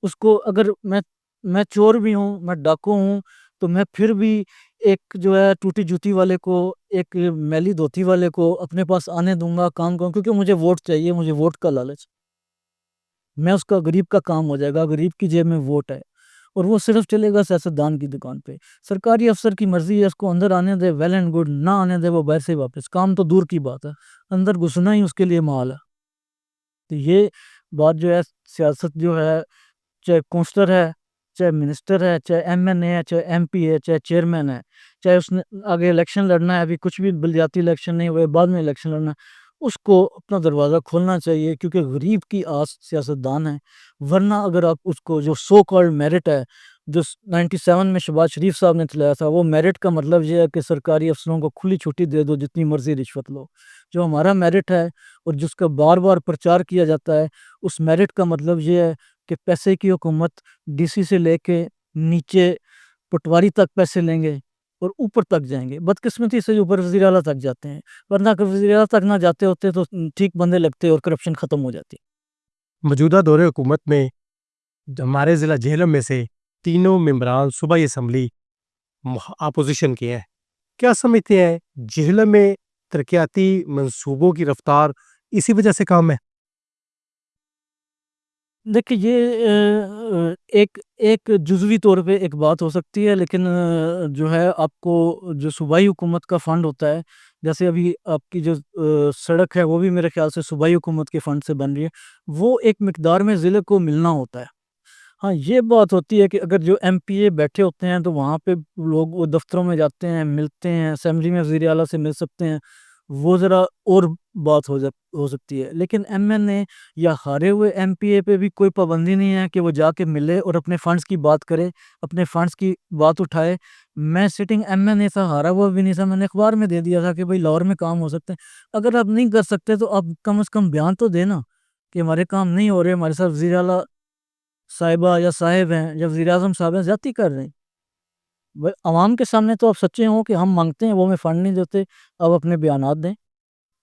اس کو اگر میں چور بھی ہوں، میں ڈاکو ہوں، تو میں پھر بھی ایک جو ہے ٹوٹی جوتی والے کو، ایک میلی دھوتی والے کو اپنے پاس آنے دوں گا، کام کروں، کیونکہ مجھے ووٹ چاہیے، مجھے ووٹ کا لالچ۔ میں اس کا غریب کا کام ہو جائے گا، غریب کی جیب میں ووٹ ہے، اور وہ صرف چلے گا سیاستدان کی دکان پہ۔ سرکاری افسر کی مرضی ہے، اس کو اندر آنے دے، ویل اینڈ گڈ، نہ آنے دے وہ باہر سے واپس، کام تو دور کی بات ہے، اندر گھسنا ہی اس کے لیے محال ہے۔ تو یہ بات جو ہے، سیاست جو ہے، چاہے کونسلر ہے، چاہے منسٹر ہے، چاہے ایم این اے ہے، چاہے ایم پی ہے، چاہے چیئرمین ہے، چاہے اس نے آگے الیکشن لڑنا ہے، ابھی کچھ بھی بلدیاتی الیکشن نہیں ہوئے، بعد میں الیکشن لڑنا ہے، اس کو اپنا دروازہ کھولنا چاہیے، کیونکہ غریب کی آس سیاستدان ہے۔ ورنہ اگر آپ اس کو جو سو کالڈ میرٹ ہے، جو 97 میں شہباز شریف صاحب نے چلایا تھا، وہ میرٹ کا مطلب یہ ہے کہ سرکاری افسروں کو کھلی چھٹی دے دو، جتنی مرضی رشوت لو۔ جو ہمارا میرٹ ہے اور جس کا بار بار پرچار کیا جاتا ہے، اس میرٹ کا مطلب یہ ہے کہ پیسے کی حکومت، ڈی سی سے لے کے نیچے پٹواری تک پیسے لیں گے اور اوپر تک جائیں گے، بدقسمتی سے اوپر وزیر اعلیٰ تک جاتے ہیں، ورنہ اگر وزیر اعلیٰ تک نہ جاتے ہوتے تو ٹھیک بندے لگتے اور کرپشن ختم ہو جاتی۔ موجودہ دور حکومت میں ہمارے ضلع جہلم میں سے تینوں ممبران صوبائی اسمبلی اپوزیشن کے ہیں۔ کیا سمجھتے ہیں جہلم میں ترقیاتی منصوبوں کی رفتار اسی وجہ سے کام ہے؟ دیکھیے یہ ایک جزوی طور پہ ایک بات ہو سکتی ہے، لیکن جو ہے آپ کو جو صوبائی حکومت کا فنڈ ہوتا ہے، جیسے ابھی آپ کی جو سڑک ہے وہ بھی میرے خیال سے صوبائی حکومت کے فنڈ سے بن رہی ہے، وہ ایک مقدار میں ضلع کو ملنا ہوتا ہے۔ ہاں یہ بات ہوتی ہے کہ اگر جو ایم پی اے بیٹھے ہوتے ہیں تو وہاں پہ لوگ وہ دفتروں میں جاتے ہیں، ملتے ہیں، اسمبلی میں وزیر اعلیٰ سے مل سکتے ہیں، وہ ذرا اور بات ہو سکتی ہے۔ لیکن ایم این اے یا ہارے ہوئے ایم پی اے پہ بھی کوئی پابندی نہیں ہے کہ وہ جا کے ملے اور اپنے فنڈز کی بات کرے، اپنے فنڈز کی بات اٹھائے۔ میں سٹنگ ایم این اے تھا، ہارا ہوا بھی نہیں تھا، میں نے اخبار میں دے دیا تھا کہ بھائی لاہور میں کام ہو سکتے ہیں۔ اگر آپ نہیں کر سکتے تو آپ کم از کم بیان تو دینا کہ ہمارے کام نہیں ہو رہے، ہمارے ساتھ وزیر اعلیٰ صاحبہ یا صاحب ہیں یا وزیر اعظم صاحب ہیں زیادتی کر رہے ہیں۔ عوام کے سامنے تو آپ سچے ہوں کہ ہم مانگتے ہیں، وہ ہمیں فنڈ نہیں دیتے، اب اپنے بیانات دیں۔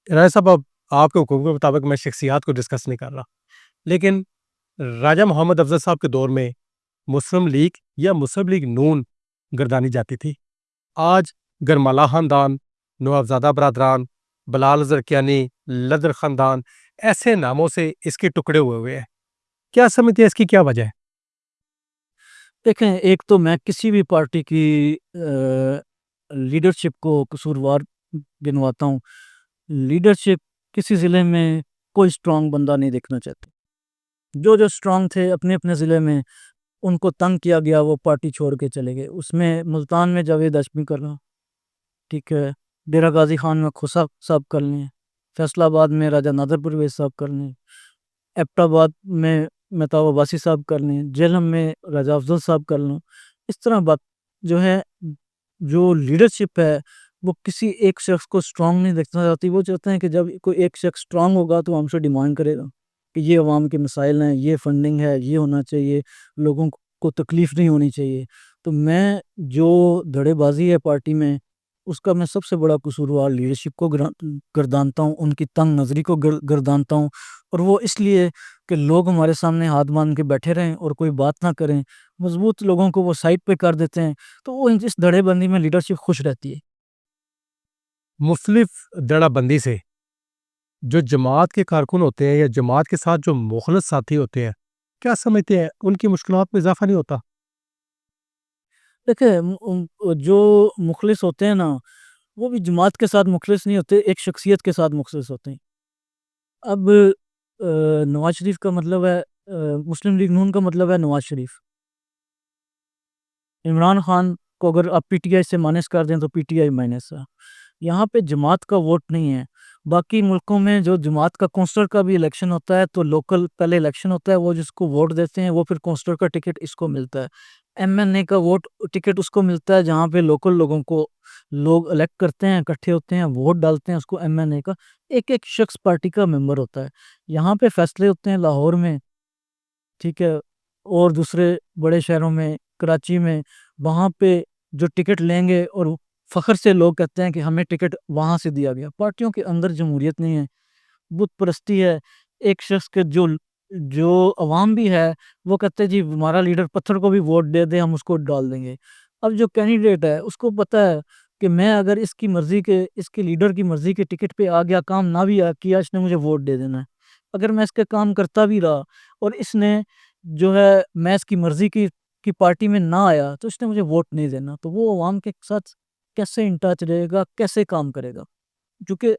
رائے صاحب، اب آپ کے حکم کے مطابق میں شخصیات کو ڈسکس نہیں کر رہا، لیکن راجہ محمد افضل صاحب کے دور میں مسلم لیگ یا مسلم لیگ نون گردانی جاتی تھی۔ آج گرمالا خاندان، نوابزادہ برادران، بلال زرکیانی، لدر خاندان، ایسے ناموں سے اس کے ٹکڑے ہوئے ہیں۔ کیا سمجھتے ہیں اس کی کیا وجہ ہے؟ دیکھیں، ایک تو میں کسی بھی پارٹی کی لیڈرشپ کو قصوروار گنواتا ہوں۔ لیڈرشپ کسی ضلع میں کوئی سٹرونگ بندہ نہیں دیکھنا چاہتے۔ جو سٹرونگ تھے اپنے اپنے ضلع میں، ان کو تنگ کیا گیا، وہ پارٹی چھوڑ کے چلے گئے۔ اس میں ملتان میں جاوید ہاشمی کر لیں، ٹھیک ہے، ڈیرہ غازی خان میں کھوسا صاحب کر لیں، فیصل آباد میں راجہ نادر پرویز صاحب کر لیں، ایبٹ آباد میں مہتاب عباسی صاحب کر لیں، جہلم میں راجہ افضل صاحب کر لیں۔ اس طرح بات جو ہے، جو لیڈرشپ ہے وہ کسی ایک شخص کو سٹرونگ نہیں دیکھنا چاہتی۔ وہ چاہتے ہیں کہ جب کوئی ایک شخص سٹرونگ ہوگا تو ہم سے ڈیمانڈ کرے گا کہ یہ عوام کے مسائل ہیں، یہ فنڈنگ ہے، یہ ہونا چاہیے، لوگوں کو تکلیف نہیں ہونی چاہیے۔ تو میں جو دھڑے بازی ہے پارٹی میں، اس کا میں سب سے بڑا قصوروار لیڈرشپ کو گردانتا ہوں، ان کی تنگ نظری کو گردانتا ہوں، اور وہ اس لیے کہ لوگ ہمارے سامنے ہاتھ باندھ کے بیٹھے رہیں اور کوئی بات نہ کریں، مضبوط لوگوں کو وہ سائڈ پہ کر دیتے ہیں، تو وہ اس دھڑے بندی میں لیڈرشپ خوش رہتی ہے۔ مختلف دڑا بندی سے جو جماعت کے کارکن ہوتے ہیں یا جماعت کے ساتھ جو مخلص ساتھی ہوتے ہیں، کیا سمجھتے ہیں ان کی مشکلات میں اضافہ نہیں ہوتا؟ دیکھیں، جو مخلص ہوتے ہیں نا، وہ بھی جماعت کے ساتھ مخلص نہیں ہوتے، ایک شخصیت کے ساتھ مخلص ہوتے ہیں۔ اب نواز شریف کا مطلب ہے، مسلم لیگ نون کا مطلب ہے نواز شریف۔ عمران خان کو اگر آپ پی ٹی آئی سے مائنس کر دیں تو پی ٹی آئی مائنس ہے۔ یہاں پہ جماعت کا ووٹ نہیں ہے۔ باقی ملکوں میں جو جماعت کا کونسلر کا بھی الیکشن ہوتا ہے تو لوکل پہلے الیکشن ہوتا ہے، وہ جس کو ووٹ دیتے ہیں وہ پھر کونسلر کا ٹکٹ اس کو ملتا ہے۔ ایم این اے کا ووٹ ٹکٹ اس کو ملتا ہے جہاں پہ لوکل لوگوں کو لوگ الیکٹ کرتے ہیں، اکٹھے ہوتے ہیں، ووٹ ڈالتے ہیں، اس کو ایم این اے کا ایک ایک شخص پارٹی کا ممبر ہوتا ہے۔ یہاں پہ فیصلے ہوتے ہیں لاہور میں، ٹھیک ہے، اور دوسرے بڑے شہروں میں، کراچی میں، وہاں پہ جو ٹکٹ لیں گے اور فخر سے لوگ کہتے ہیں کہ ہمیں ٹکٹ وہاں سے دیا گیا۔ پارٹیوں کے اندر جمہوریت نہیں ہے، بت پرستی ہے۔ ایک شخص کے جو عوام بھی ہے وہ کہتے ہیں جی ہمارا لیڈر پتھر کو بھی ووٹ دے دے، ہم اس کو ڈال دیں گے۔ اب جو کینڈیڈیٹ ہے اس کو پتہ ہے کہ میں اگر اس کی مرضی کے، اس کے لیڈر کی مرضی کے ٹکٹ پہ آ گیا، کام نہ بھی کیا، اس نے مجھے ووٹ دے دینا ہے۔ اگر میں اس کے کام کرتا بھی رہا اور اس نے جو ہے میں اس کی مرضی کی پارٹی میں نہ آیا تو اس نے مجھے ووٹ نہیں دینا۔ تو وہ عوام کے ساتھ کیسے ان ٹچ رہے گا، کیسے کام کرے گا؟ کیونکہ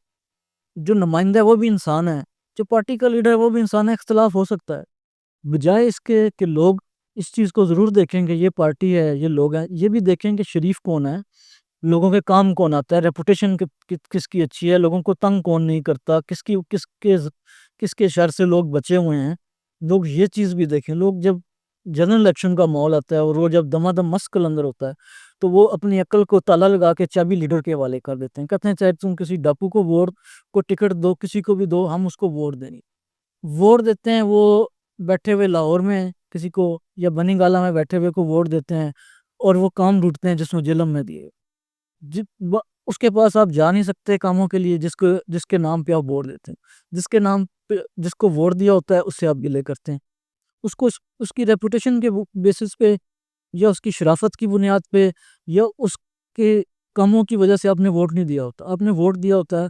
جو نمائندہ ہے وہ بھی انسان ہے، جو پارٹی کا لیڈر ہے وہ بھی انسان ہے، اختلاف ہو سکتا ہے۔ بجائے اس کے کہ لوگ اس چیز کو ضرور دیکھیں کہ یہ پارٹی ہے، یہ لوگ ہیں، یہ بھی دیکھیں کہ شریف کون ہے، لوگوں کے کام کون آتا ہے، ریپوٹیشن کس کی اچھی ہے، لوگوں کو تنگ کون نہیں کرتا، کس کے شر سے لوگ بچے ہوئے ہیں۔ لوگ یہ چیز بھی دیکھیں۔ لوگ جب جنرل الیکشن کا ماحول آتا ہے اور وہ جب دمادم مست کلندر ہوتا ہے تو وہ اپنی عقل کو تالا لگا کے چابی لیڈر کے حوالے کر دیتے ہیں، کہتے ہیں چاہے تم کسی ڈاکو کو ووٹ کو ٹکٹ دو، کسی کو بھی دو، ہم اس کو ووٹ دیں گے۔ ووٹ دیتے ہیں وہ بیٹھے ہوئے لاہور میں کسی کو، یا بنی گالا میں بیٹھے ہوئے کو ووٹ دیتے ہیں، اور وہ کام ڈھونڈتے ہیں جس میں جلم میں دیے اس کے پاس آپ جا نہیں سکتے کاموں کے لیے جس کے نام پہ آپ ووٹ دیتے ہیں، جس کے نام پہ جس کو ووٹ دیا ہوتا ہے اس سے آپ گلے کرتے ہیں، اس کی ریپوٹیشن کے بیسس پہ، یا اس کی شرافت کی بنیاد پہ، یا اس کے کاموں کی وجہ سے آپ نے ووٹ نہیں دیا ہوتا۔ آپ نے ووٹ دیا ہوتا ہے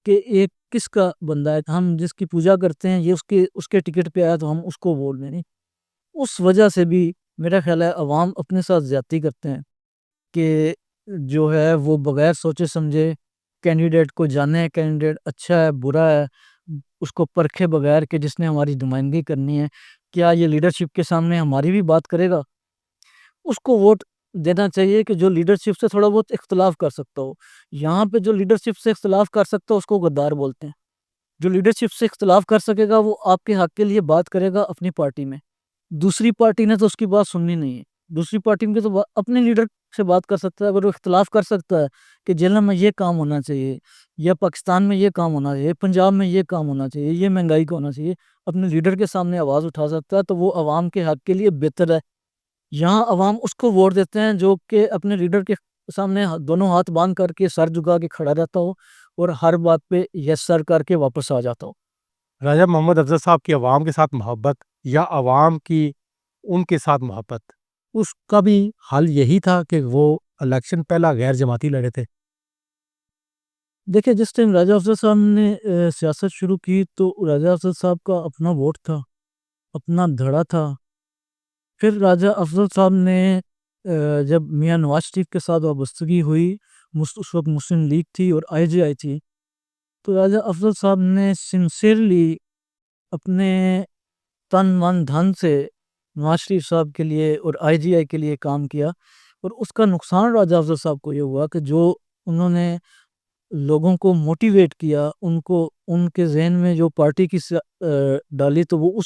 کہ ایک کس کا بندہ ہے, ہم جس کی پوجا کرتے ہیں یہ اس کے ٹکٹ پہ آیا تو ہم اس کو ووٹ دیں. نہیں, اس وجہ سے بھی میرا خیال ہے عوام اپنے ساتھ زیادتی کرتے ہیں کہ جو ہے وہ بغیر سوچے سمجھے کینڈیڈیٹ کو جانے, کینڈیڈیٹ اچھا ہے برا ہے اس کو پرکھے بغیر کہ جس نے ہماری نمائندگی کرنی ہے کیا یہ لیڈرشپ کے سامنے ہماری بھی بات کرے گا, اس کو ووٹ دینا چاہیے کہ جو لیڈرشپ سے تھوڑا بہت اختلاف کر سکتا ہو. یہاں پہ جو لیڈرشپ سے اختلاف کر سکتا ہو اس کو غدار بولتے ہیں. جو لیڈرشپ سے اختلاف کر سکے گا وہ آپ کے حق کے لیے بات کرے گا اپنی پارٹی میں, دوسری پارٹی نے تو اس کی بات سننی نہیں ہے. دوسری پارٹی میں تو اپنے لیڈر سے بات کر سکتا ہے, اگر وہ اختلاف کر سکتا ہے کہ ضلع میں یہ کام ہونا چاہیے یا پاکستان میں یہ کام ہونا چاہیے, پنجاب میں یہ کام ہونا چاہیے, یہ مہنگائی کا ہونا چاہیے, اپنے لیڈر کے سامنے آواز اٹھا سکتا ہے تو وہ عوام کے حق کے لیے بہتر ہے. یہاں عوام اس کو ووٹ دیتے ہیں جو کہ اپنے لیڈر کے سامنے دونوں ہاتھ باندھ کر کے سر جھکا کے کھڑا رہتا ہو اور ہر بات پہ یس سر کر کے واپس آ جاتا ہو. راجہ محمد افضل صاحب کی عوام کے ساتھ محبت یا عوام کی ان کے ساتھ محبت, اس کا بھی حل یہی تھا کہ وہ الیکشن پہلا غیر جماعتی لڑے تھے. دیکھیں جس ٹائم راجہ افضل صاحب نے سیاست شروع کی تو راجہ افضل صاحب کا اپنا ووٹ تھا, اپنا دھڑا تھا. پھر راجہ افضل صاحب نے جب میاں نواز شریف کے ساتھ وابستگی ہوئی, اس وقت مسلم لیگ تھی اور آئی جے آئی تھی, تو راجہ افضل صاحب نے سنسیئرلی اپنے تن من دھن سے نواز شریف صاحب کے لیے اور آئی جی آئی کے لیے کام کیا. اور اس کا نقصان راجہ افضل صاحب کو یہ ہوا کہ جو انہوں نے لوگوں کو موٹیویٹ کیا, ان کو ان کے ذہن میں جو پارٹی کی ڈالی تو وہ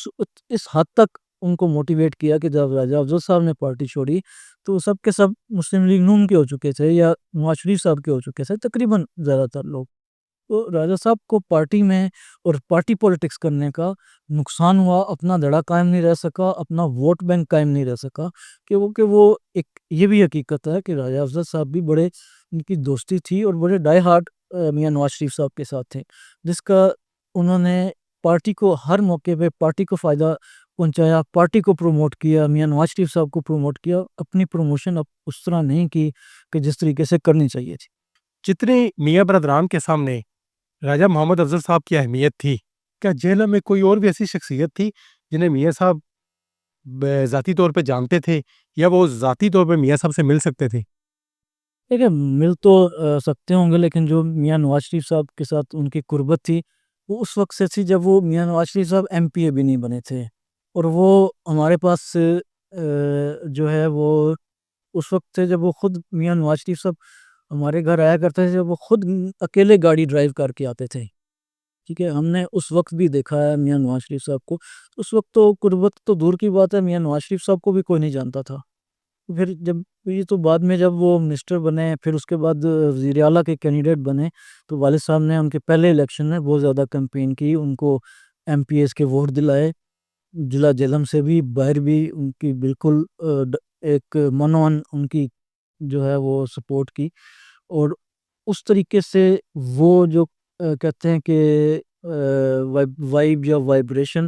اس حد تک ان کو موٹیویٹ کیا کہ جب راجہ افضل صاحب نے پارٹی چھوڑی تو سب کے سب مسلم لیگ نون کے ہو چکے تھے یا نواز شریف صاحب کے ہو چکے تھے تقریباً زیادہ تر لوگ. تو راجہ صاحب کو پارٹی میں اور پارٹی پولیٹکس کرنے کا نقصان ہوا, اپنا دھڑا قائم نہیں رہ سکا, اپنا ووٹ بینک قائم نہیں رہ سکا. کہ وہ ایک یہ بھی حقیقت ہے کہ راجہ افضل صاحب بھی بڑے ان کی دوستی تھی اور بڑے ڈائی ہارٹ میاں نواز شریف صاحب کے ساتھ تھے, جس کا انہوں نے پارٹی کو ہر موقع پہ پارٹی کو فائدہ پہنچایا, پارٹی کو پروموٹ کیا, میاں نواز شریف صاحب کو پروموٹ کیا. اپنی پروموشن اس طرح نہیں کی کہ جس طریقے سے کرنی چاہیے تھی. جتنی میاں برادران کے سامنے راجہ محمد افضل صاحب کی اہمیت تھی, کیا جیل میں کوئی اور بھی ایسی شخصیت تھی جنہیں میاں صاحب ذاتی طور پہ جانتے تھے یا وہ ذاتی طور پہ میاں صاحب سے مل سکتے تھے؟ دیکھیں مل تو سکتے ہوں گے, لیکن جو میاں نواز شریف صاحب کے ساتھ ان کی قربت تھی وہ اس وقت سے تھی جب وہ میاں نواز شریف صاحب ایم پی اے بھی نہیں بنے تھے. اور وہ ہمارے پاس جو ہے وہ اس وقت تھے جب وہ خود میاں نواز شریف صاحب ہمارے گھر آیا کرتے تھے, جب وہ خود اکیلے گاڑی ڈرائیو کر کے آتے تھے. ٹھیک ہے, ہم نے اس وقت بھی دیکھا ہے میاں نواز شریف صاحب کو. اس وقت تو قربت تو دور کی بات ہے, میاں نواز شریف صاحب کو بھی کوئی نہیں جانتا تھا. پھر جب یہ تو بعد میں جب وہ منسٹر بنے, پھر اس کے بعد وزیر اعلیٰ کے کینڈیڈیٹ بنے, تو والد صاحب نے ان کے پہلے الیکشن میں بہت زیادہ کیمپین کی, ان کو ایم پی ایس کے ووٹ دلائے, ضلع جہلم سے بھی باہر بھی ان کی بالکل ایک منون ان کی جو ہے وہ سپورٹ کی. اور اس طریقے سے وہ جو کہتے ہیں کہ وائب یا وائبریشن,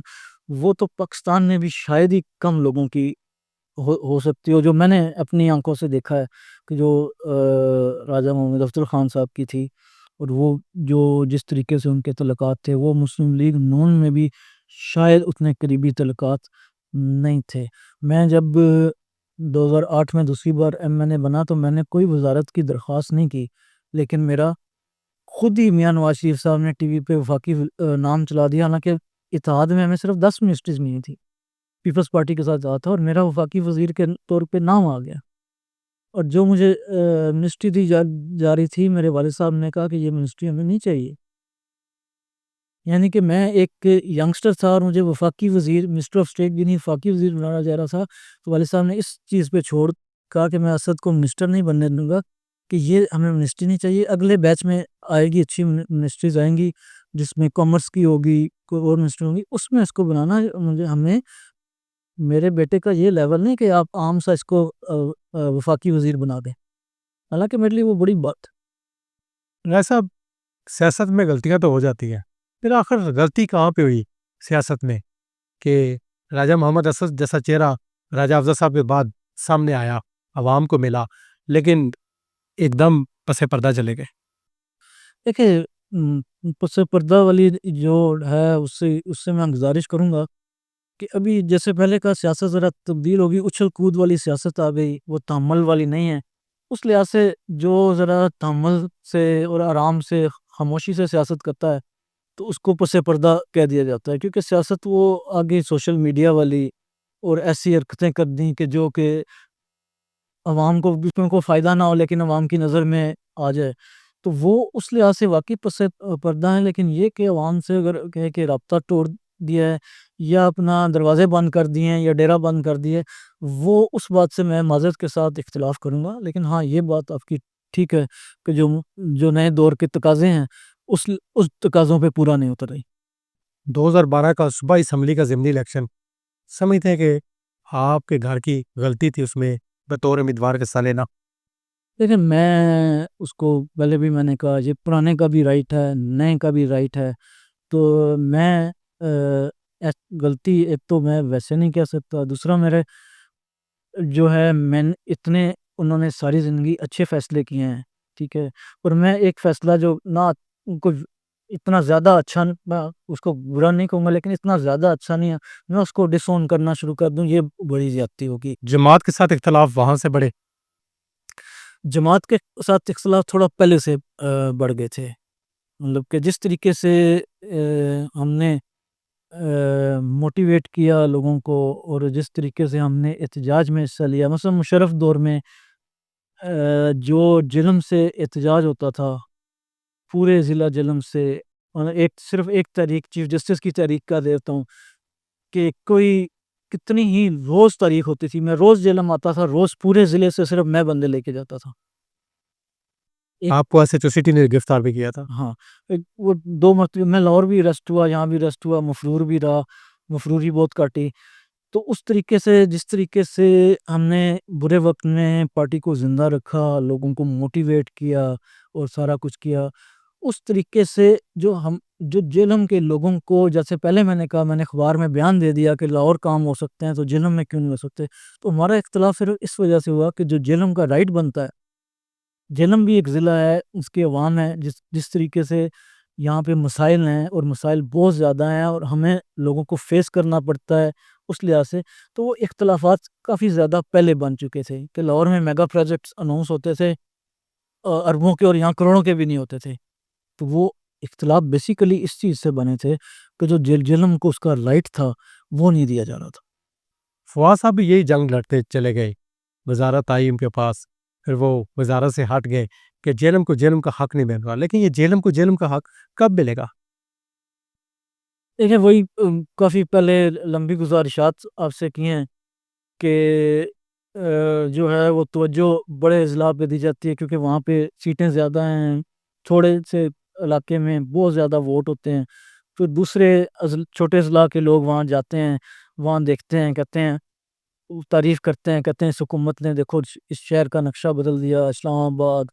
وہ تو پاکستان میں بھی شاید ہی کم لوگوں کی ہو سکتی ہو, جو میں نے اپنی آنکھوں سے دیکھا ہے کہ جو راجہ محمد افضل خان صاحب کی تھی. اور وہ جو جس طریقے سے ان کے تعلقات تھے وہ مسلم لیگ نون میں بھی شاید اتنے قریبی تعلقات نہیں تھے. میں جب 2008 میں دوسری بار ایم این اے بنا تو میں نے کوئی وزارت کی درخواست نہیں کی, لیکن میرا خود ہی میاں نواز شریف صاحب نے ٹی وی پہ وفاقی نام چلا دیا, حالانکہ اتحاد میں ہمیں صرف 10 منسٹریز ملی تھی, پیپلز پارٹی کے ساتھ جاتا تھا, اور میرا وفاقی وزیر کے طور پہ نام آ گیا. اور جو مجھے منسٹری دی جا رہی تھی, میرے والد صاحب نے کہا کہ یہ منسٹری ہمیں نہیں چاہیے. یعنی کہ میں ایک ینگسٹر تھا اور مجھے وفاقی وزیر, منسٹر آف اسٹیٹ بھی نہیں, وفاقی وزیر بنایا جا رہا تھا. تو والد صاحب نے اس چیز پہ چھوڑ کہا کہ میں اسد کو منسٹر نہیں بننے دوں گا, کہ یہ ہمیں منسٹری نہیں چاہیے. اگلے بیچ میں آئے گی, اچھی منسٹریز آئیں گی جس میں کامرس کی ہوگی, کوئی اور منسٹری ہوگی, اس میں اس کو بنانا. ہمیں میرے بیٹے کا یہ لیول نہیں کہ آپ عام سا اس کو وفاقی وزیر بنا دیں, حالانکہ میرے لیے وہ بڑی بات. ایسا سیاست میں غلطیاں تو ہو جاتی ہیں, پھر آخر غلطی کہاں پہ ہوئی سیاست میں کہ راجہ محمد اسد جیسا چہرہ راجہ افضل صاحب کے بعد سامنے آیا, عوام کو ملا, لیکن ایک دم پس پردہ چلے گئے؟ دیکھیں پس پردہ والی جو ہے اس سے میں گزارش کروں گا کہ ابھی جیسے پہلے کا سیاست ذرا تبدیل ہوگی، اچھل کود والی سیاست آ گئی، وہ تحمل والی نہیں ہے. اس لحاظ سے جو ذرا تحمل سے اور آرام سے خاموشی سے سیاست کرتا ہے تو اس کو پس پردہ کہہ دیا جاتا ہے، کیونکہ سیاست وہ آگے سوشل میڈیا والی اور ایسی حرکتیں کر دیں کہ جو کہ عوام کو اس میں کوئی فائدہ نہ ہو لیکن عوام کی نظر میں آ جائے، تو وہ اس لحاظ سے واقعی پس پردہ ہے. لیکن یہ کہ عوام سے اگر کہے کہ رابطہ توڑ دیا ہے یا اپنا دروازے بند کر دیے ہیں یا ڈیرا بند کر دیے، وہ اس بات سے میں معذرت کے ساتھ اختلاف کروں گا. لیکن ہاں یہ بات آپ کی ٹھیک ہے کہ جو نئے دور کے تقاضے ہیں اس تقاضوں پہ پورا نہیں اتر رہی. 2012 کا صوبائی اسمبلی کا ضمنی الیکشن سمجھتے ہیں کہ آپ کے گھر کی غلطی تھی اس میں بطور امیدوار کے حصہ لینا؟ لیکن میں اس کو پہلے بھی میں نے کہا یہ پرانے کا بھی رائٹ ہے، نئے کا بھی رائٹ ہے، تو میں غلطی ایک تو میں ویسے نہیں کہہ سکتا. دوسرا میرے جو ہے میں اتنے انہوں نے ساری زندگی اچھے فیصلے کیے ہیں، ٹھیک ہے، اور میں ایک فیصلہ جو نہ کوئی اتنا زیادہ اچھا میں اس کو برا نہیں کہوں گا لیکن اتنا زیادہ اچھا نہیں ہے، میں اس کو ڈس اون کرنا شروع کر دوں، یہ بڑی زیادتی ہوگی. جماعت کے ساتھ اختلاف وہاں سے بڑھے؟ جماعت کے ساتھ اختلاف تھوڑا پہلے سے بڑھ گئے تھے، مطلب کہ جس طریقے سے ہم نے موٹیویٹ کیا لوگوں کو اور جس طریقے سے ہم نے احتجاج میں حصہ لیا، مثلا مشرف دور میں جو جلم سے احتجاج ہوتا تھا پورے ضلع جلم سے، اور صرف ایک تاریخ چیف جسٹس کی تاریخ کا دیتا ہوں کہ کوئی کتنی ہی روز تاریخ ہوتی تھی، میں روز جلم آتا تھا، روز پورے ضلع سے صرف میں بندے لے کے جاتا تھا. آپ کو SHO نے گرفتار بھی کیا تھا؟ ہاں، وہ 2 مرتبہ میں لاہور بھی ارسٹ ہوا، یہاں بھی ارسٹ ہوا، مفرور بھی رہا، مفروری بہت کاٹی. تو اس طریقے سے جس طریقے سے ہم نے برے وقت میں پارٹی کو زندہ رکھا، لوگوں کو موٹیویٹ کیا اور سارا کچھ کیا، اس طریقے سے جو جیلم کے لوگوں کو، جیسے پہلے میں نے کہا، میں نے اخبار میں بیان دے دیا کہ لاہور کام ہو سکتے ہیں تو جیلم میں کیوں نہیں ہو سکتے. تو ہمارا اختلاف صرف اس وجہ سے ہوا کہ جو جیلم کا رائٹ بنتا ہے، جیلم بھی ایک ضلع ہے، اس کے عوام ہے، جس طریقے سے یہاں پہ مسائل ہیں اور مسائل بہت زیادہ ہیں اور ہمیں لوگوں کو فیس کرنا پڑتا ہے اس لحاظ سے، تو وہ اختلافات کافی زیادہ پہلے بن چکے تھے کہ لاہور میں میگا پروجیکٹس اناؤنس ہوتے تھے اربوں کے اور یہاں کروڑوں کے بھی نہیں ہوتے تھے. تو وہ اختلاف بیسیکلی اس چیز سے بنے تھے کہ جو جیلم کو اس کا رائٹ تھا وہ نہیں دیا جا رہا تھا. فواد صاحب بھی یہی جنگ لڑتے چلے گئے، وزارت آئی ان کے پاس، پھر وہ وزارت سے ہٹ گئے کہ جیلم کو جیلم کا حق نہیں مل رہا. لیکن یہ جیلم کو جیلم کا حق کب ملے گا؟ دیکھیں وہی کافی پہلے لمبی گزارشات آپ سے کی ہیں کہ جو ہے وہ توجہ بڑے اضلاع پہ دی جاتی ہے کیونکہ وہاں پہ سیٹیں زیادہ ہیں، تھوڑے سے علاقے میں بہت زیادہ ووٹ ہوتے ہیں. پھر دوسرے چھوٹے اضلاع کے لوگ وہاں جاتے ہیں، وہاں دیکھتے ہیں، کہتے ہیں، تعریف کرتے ہیں، کہتے ہیں اس حکومت نے دیکھو اس شہر کا نقشہ بدل دیا، اسلام آباد،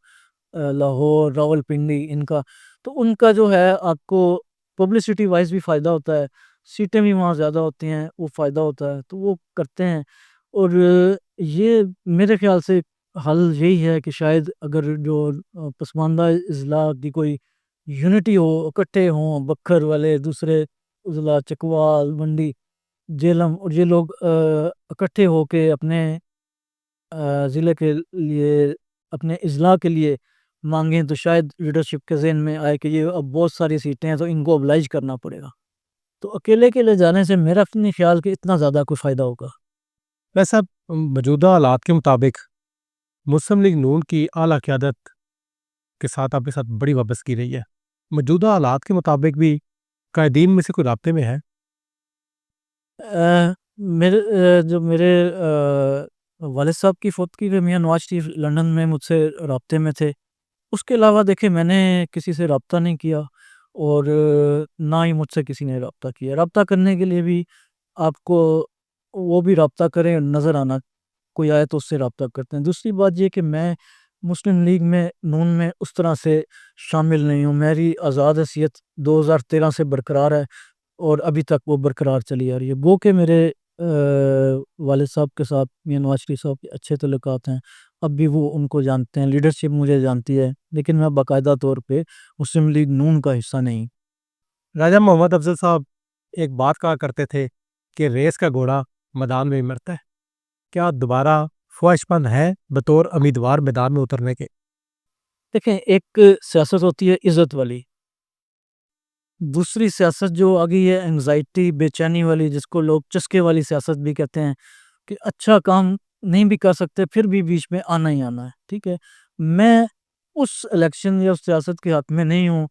لاہور، راول پنڈی، ان کا، تو ان کا جو ہے آپ کو پبلسٹی وائز بھی فائدہ ہوتا ہے، سیٹیں بھی وہاں زیادہ ہوتی ہیں، وہ فائدہ ہوتا ہے، تو وہ کرتے ہیں. اور یہ میرے خیال سے حل یہی ہے کہ شاید اگر جو پسماندہ اضلاع کی کوئی یونٹی ہو، اکٹھے ہوں، بکھر والے، دوسرے اضلاع چکوال، منڈی، جیلم، اور یہ لوگ اکٹھے ہو کے اپنے ضلع کے لیے، اپنے اضلاع کے لیے مانگیں تو شاید لیڈرشپ کے ذہن میں آئے کہ یہ اب بہت ساری سیٹیں ہیں تو ان کو ابلائج کرنا پڑے گا. تو اکیلے کے لے جانے سے میرا اپنی خیال کہ اتنا زیادہ کوئی فائدہ ہوگا. ویسا موجودہ حالات کے مطابق مسلم لیگ نون کی اعلیٰ قیادت کے ساتھ آپ کے ساتھ بڑی وابستگی رہی ہے، موجودہ حالات کے مطابق بھی قائدین میں سے کوئی رابطے میں ہے؟ میرے والد صاحب کی فوتگی پہ میاں نواز شریف لندن میں مجھ سے رابطے میں تھے. اس کے علاوہ دیکھیں میں نے کسی سے رابطہ نہیں کیا اور نہ ہی مجھ سے کسی نے رابطہ کیا. رابطہ کرنے کے لیے بھی آپ کو وہ بھی رابطہ کریں، نظر آنا کوئی آئے تو اس سے رابطہ کرتے ہیں. دوسری بات یہ کہ میں مسلم لیگ میں نون میں اس طرح سے شامل نہیں ہوں، میری آزاد حیثیت 2013 سے برقرار ہے اور ابھی تک وہ برقرار چلی آ رہی ہے. وہ کہ میرے والد صاحب کے ساتھ میاں نواز شریف صاحب کے اچھے تعلقات ہیں، اب بھی وہ ان کو جانتے ہیں، لیڈرشپ مجھے جانتی ہے، لیکن میں باقاعدہ طور پہ مسلم لیگ نون کا حصہ نہیں۔ راجہ محمد افضل صاحب ایک بات کہا کرتے تھے کہ ریس کا گھوڑا میدان میں ہی مرتا ہے۔ کیا دوبارہ خواہش مند ہے بطور امیدوار میدان میں اترنے کے؟ دیکھیں، ایک سیاست ہوتی ہے عزت والی، دوسری سیاست جو آ گئی ہے انگزائٹی، بے چینی والی، جس کو لوگ چسکے والی سیاست بھی کہتے ہیں، کہ اچھا کام نہیں بھی کر سکتے پھر بھی بیچ میں آنا ہی آنا ہے۔ ٹھیک ہے، میں اس الیکشن یا اس سیاست کے حق میں نہیں ہوں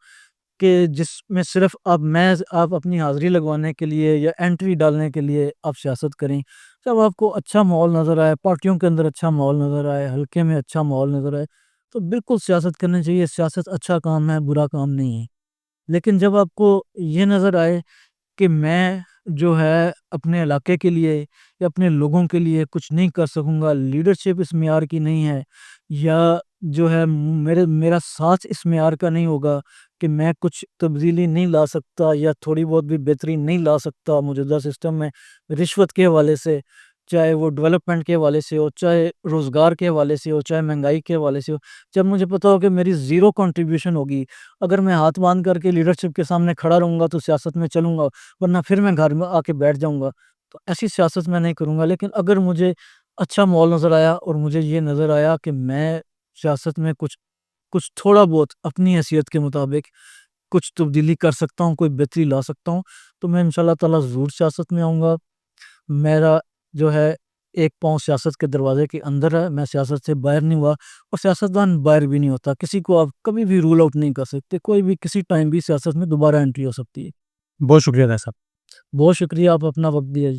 کہ جس میں صرف آپ اپنی حاضری لگوانے کے لیے یا انٹری ڈالنے کے لیے آپ سیاست کریں۔ جب آپ کو اچھا ماحول نظر آئے، پارٹیوں کے اندر اچھا ماحول نظر آئے، حلقے میں اچھا ماحول نظر آئے، تو بالکل سیاست کرنی چاہیے۔ سیاست اچھا کام ہے، برا کام نہیں ہے۔ لیکن جب آپ کو یہ نظر آئے کہ میں جو ہے اپنے علاقے کے لیے یا اپنے لوگوں کے لیے کچھ نہیں کر سکوں گا، لیڈرشپ اس معیار کی نہیں ہے، یا جو ہے میرا ساتھ اس معیار کا نہیں ہوگا کہ میں کچھ تبدیلی نہیں لا سکتا یا تھوڑی بہت بھی بہتری نہیں لا سکتا موجودہ سسٹم میں، رشوت کے حوالے سے، چاہے وہ ڈیولپمنٹ کے حوالے سے ہو، چاہے روزگار کے حوالے سے ہو، چاہے مہنگائی کے حوالے سے ہو، جب مجھے پتا ہو کہ میری زیرو کنٹریبیوشن ہوگی، اگر میں ہاتھ باندھ کر کے لیڈرشپ کے سامنے کھڑا رہوں گا تو سیاست میں چلوں گا، ورنہ پھر میں گھر میں آ کے بیٹھ جاؤں گا، تو ایسی سیاست میں نہیں کروں گا۔ لیکن اگر مجھے اچھا ماحول نظر آیا اور مجھے یہ نظر آیا کہ میں سیاست میں کچھ تھوڑا بہت اپنی حیثیت کے مطابق کچھ تبدیلی کر سکتا ہوں، کوئی بہتری لا سکتا ہوں، تو میں انشاءاللہ تعالیٰ ضرور سیاست میں آؤں گا۔ میرا جو ہے ایک پاؤں سیاست کے دروازے کے اندر ہے، میں سیاست سے باہر نہیں ہوا، اور سیاستدان باہر بھی نہیں ہوتا۔ کسی کو آپ کبھی بھی رول آؤٹ نہیں کر سکتے، کوئی بھی کسی ٹائم بھی سیاست میں دوبارہ انٹری ہو سکتی ہے۔ بہت شکریہ صاحب۔ بہت شکریہ، آپ اپنا وقت دیا جی۔